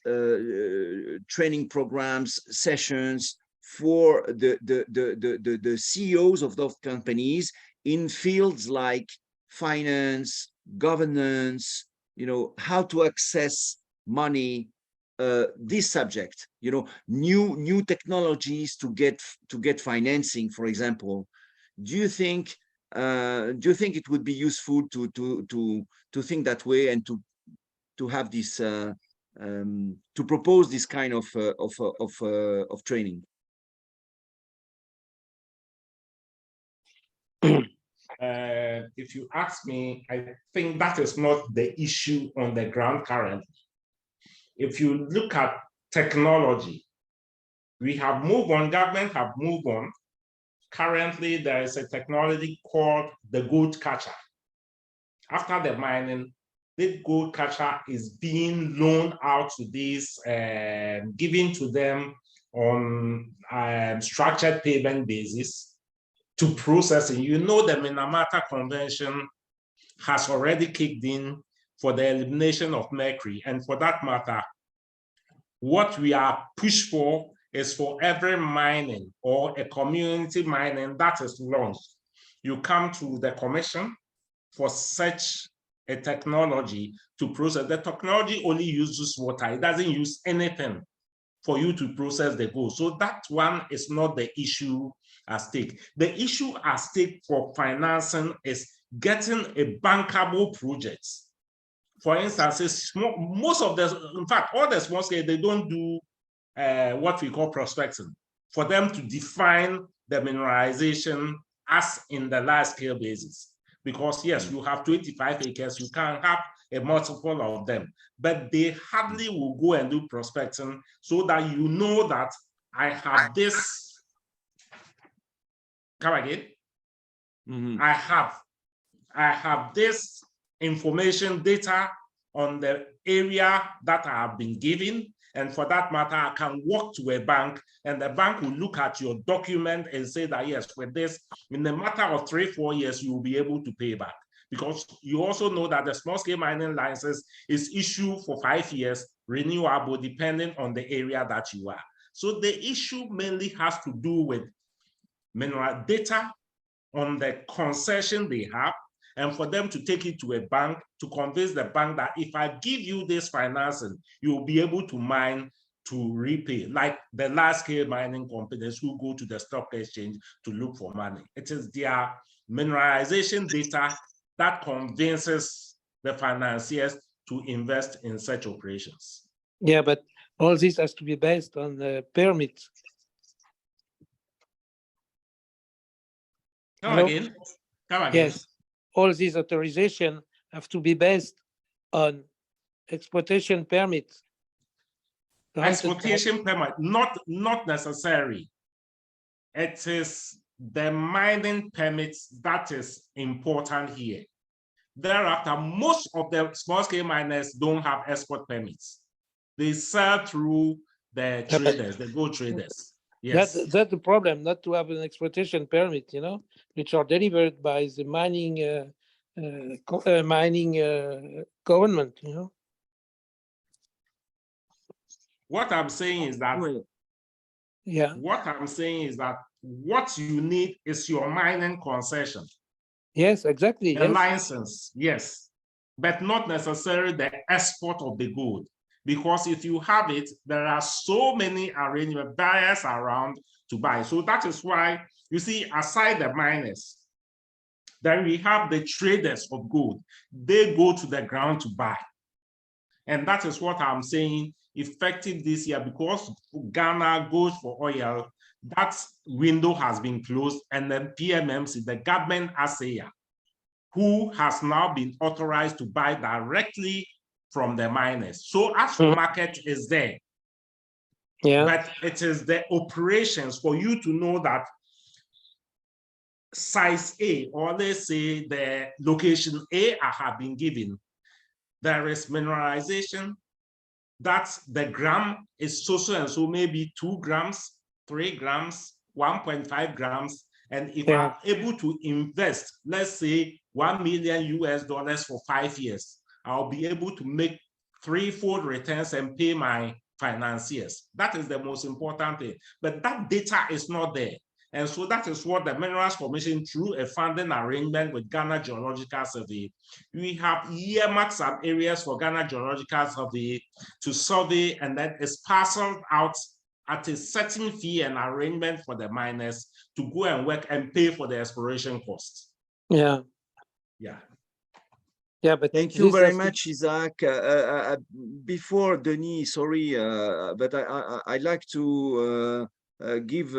training programs, sessions for the CEOs of those companies in fields like finance, governance, how to access money, this subject, new technologies to get financing, for example. Do you think it would be useful to think that way and to have this to propose this kind of training? If you ask me, I think that is not the issue on the ground currently. If you look at technology, we have moved on, government have moved on. Currently, there is a technology called the gold catcher. After the mining, the gold catcher is being loaned out to these, given to them on structured payment basis to processing. The Minamata Convention has already kicked in for the elimination of mercury. And for that matter, what we are pushed for is for every mining or a community mining that is launched, you come to the commission for such a technology to process. The technology only uses water. It doesn't use anything for you to process the gold. So that one is not the issue at stake. The issue at stake for financing is getting a bankable project. For instance, most of the, in fact, all the small scale, they don't do what we call prospecting for them to define the mineralization as in the large scale basis. Because yes, you have 25 acres, you can have a multiple of them, but they hardly will go and do prospecting so that you know that I have this. Come again? Mm-hmm. I have this information data on the area that I have been given. And for that matter, I can walk to a bank and the bank will look at your document and say that, yes, with this, in a matter of 3-4 years, you will be able to pay back. Because you also know that the small scale mining license is issued for 5 years, renewable, depending on the area that you are. So the issue mainly has to do with mineral data on the concession they have, and for them to take it to a bank to convince the bank that if I give you this financing, you'll be able to mine to repay, like the large scale mining companies who go to the stock exchange to look for money. It is their mineralization data that convinces the financiers to invest in such operations. Yeah, but all this has to be based on the permits. Come again. Yes, all these authorizations have to be based on exploitation permits. Exploitation permit, not necessary. It is the mining permits that is important here. Thereafter, most of the small-scale miners don't have export permits. They sell through the traders, the gold traders. Yes, that's the problem, not to have an exploitation permit, which are delivered by the mining government, What I'm saying is that. Yeah. What I'm saying is that what you need is your mining concession. Yes, exactly. A license, yes, but not necessarily the export of the gold. Because if you have it, there are so many arrangement buyers around to buy. So that is why you see, aside the miners, then we have the traders of gold. They go to the ground to buy. And that is what I'm saying, effective this year, because Ghana goes for oil, that window has been closed, and then PMMC, the government assayer, who has now been authorized to buy directly from the miners. So as for market is there, but it is the operations for you to know that size A, or let's say the location A have been given, there is mineralization, that the gram is so and so, maybe 2 grams, 3 grams, 1.5 grams. And if I'm able to invest, let's say $1 million for 5 years, I'll be able to make 3-fold returns and pay my financiers. That is the most important thing. But that data is not there. And so that is what the Minerals Commission, through a funding arrangement with Ghana Geological Survey, we have earmarked some areas for Ghana Geological Survey to survey, and then it's parceled out at a certain fee and arrangement for the miners to go and work and pay for the exploration costs. Yeah. Yeah. Yeah, but Thank you this very has to- much, Isaac. Before Denis, sorry, but I'd like to give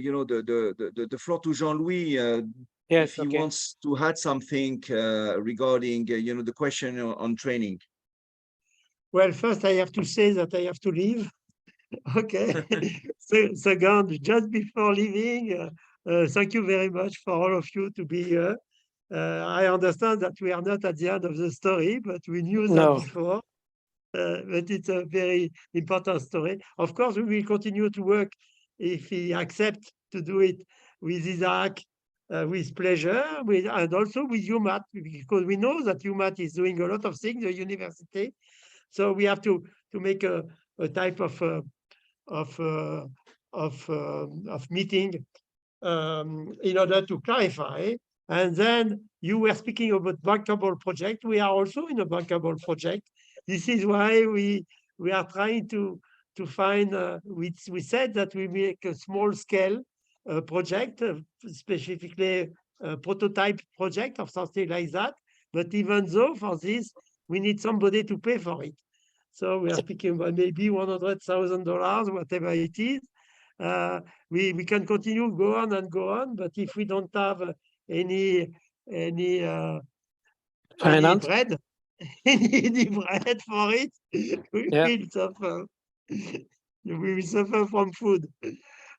you know, the floor to Jean-Louis Yes, if he okay. wants to add something regarding you know, the question on training. Well, first I have to say that I have to leave. Okay. So, second, just before leaving, thank you very much for all of you to be here. I understand that we are not at the end of the story, but we knew that No. before. But it's a very important story. Of course, we will continue to work if he accepts to do it with Isaac, with pleasure, and also with UMAT, because we know that UMAT is doing a lot of things, the university. So we have to make a type of meeting in order to clarify. And then you were speaking about bankable project. We are also in a bankable project. This is why we are trying to find. We said that we make a small scale project, specifically a prototype project or something like that. But even though for this we need somebody to pay for it. So we are speaking about maybe $100,000, whatever it is. We can continue go on, but if we don't have any Finance? bread, any bread for it, we Yeah. will suffer. We will suffer from food.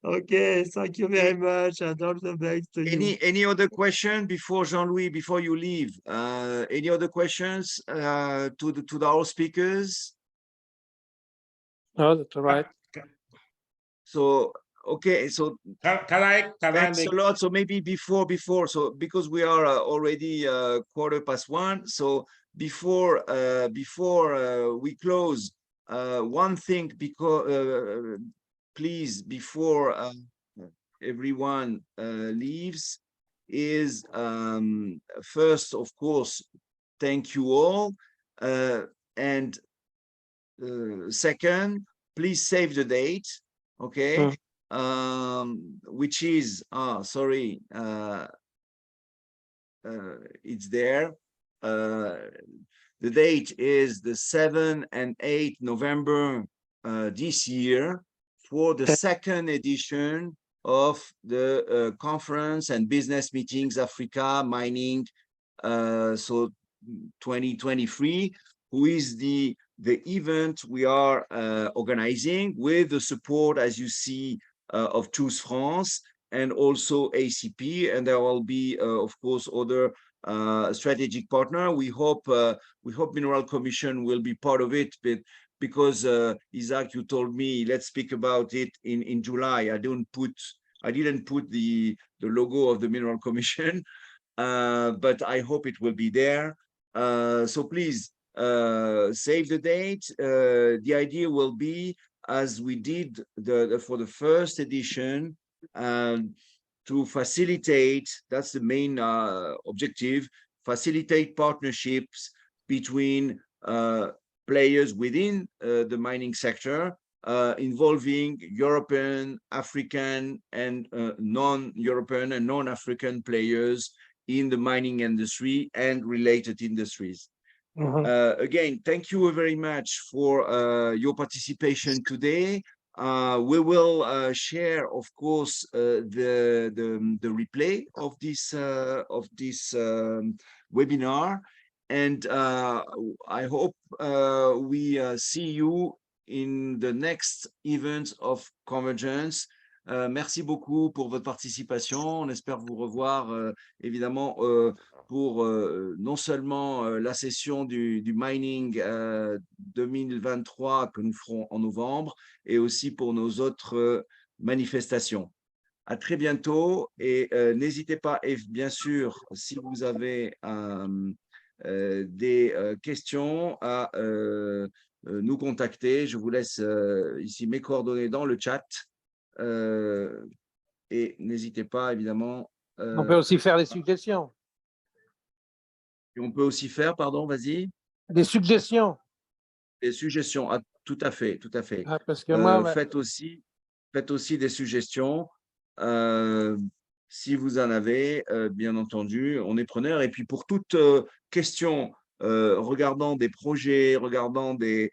Okay, thank you very much, and all the best to you. Any other question before Jean-Louis, before you leave? Any other questions to our speakers? No, that's all right. So okay, so Can I thanks make a lot. So maybe before, so because we are already 1:15, so before we close, one thing, because please, before everyone leaves, is first, of course, thank you all, and second, please save the date, okay? Which is sorry, it's there. The date is the 7th and 8th November this year, for the second edition of the conference and business meetings Africa Mining, so 2023, who is the event we are organizing with the support, as you see, of Choose France and also ACP, and there will be, of course, other strategic partner. We hope Mineral Commission will be part of it, but because Isaac, you told me let's speak about it in July. I didn't put the logo of the Mineral Commission, but I hope it will be there. So please save the date. The idea will be, as we did for the first edition, to facilitate, that's the main objective, facilitate partnerships between players within the mining sector, involving European, African, and non-European and non-African players in the mining industry and related industries. Again, thank you very much for your participation today. We will share, of course, the replay of this webinar, and I hope we see you in the next event of Convergence. Merci beaucoup pour votre participation. On espère vous revoir évidemment pour non seulement la session du mining 2023 que nous ferons en novembre, et aussi pour nos autres manifestations. À très bientôt, et n'hésitez pas, et bien sûr, si vous avez des questions, à nous contacter. Je vous laisse ici mes coordonnées dans le chat. Et n'hésitez pas, évidemment. On peut aussi faire des suggestions. Et on peut aussi faire, pardon, vas-y. Des suggestions. Des suggestions, ah, tout à fait, tout à fait. Ah, parce que moi, faites aussi des suggestions. Si vous en avez, bien entendu, on est preneur. Et puis pour toute question regardant des projets, regardant des,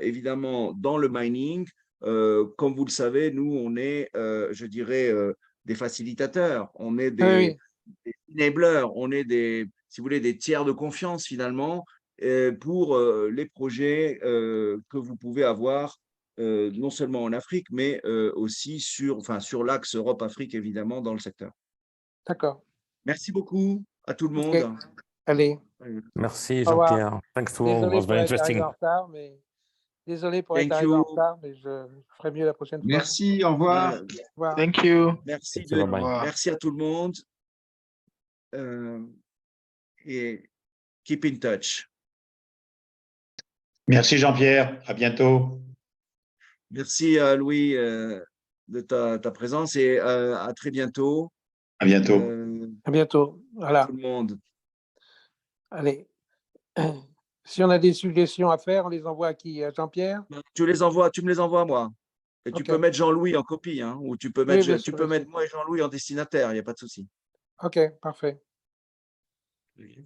évidemment, dans le mining, comme vous le savez, nous, on est, je dirais, des facilitateurs, on est des enablers, on est des, si vous voulez, des tiers de confiance finalement pour les projets que vous pouvez avoir non seulement en Afrique, mais aussi sur l'axe Europe-Afrique, évidemment, dans le secteur. D'accord. Merci beaucoup à tout le monde. Allez. Merci Jean-Pierre. Thanks to all. It was very interesting. Désolé pour être arrivé en retard, mais je ferai mieux la prochaine fois. Merci, au revoir. Au revoir. Thank you. Merci, Bye-bye. merci à tout le monde. Et keep in touch. Merci Jean-Pierre, à bientôt. Merci Louis de ta présence et à très bientôt. À bientôt. À bientôt. Voilà. Tout le monde. Allez. Si on a des suggestions à faire, on les envoie à qui? À Jean-Pierre? Tu me les envoies moi. Et tu peux mettre Jean-Louis en copie, hein, ou tu peux mettre, mettre moi et Jean-Louis en destinataire, il n'y a pas de souci. Ok, parfait. Oui.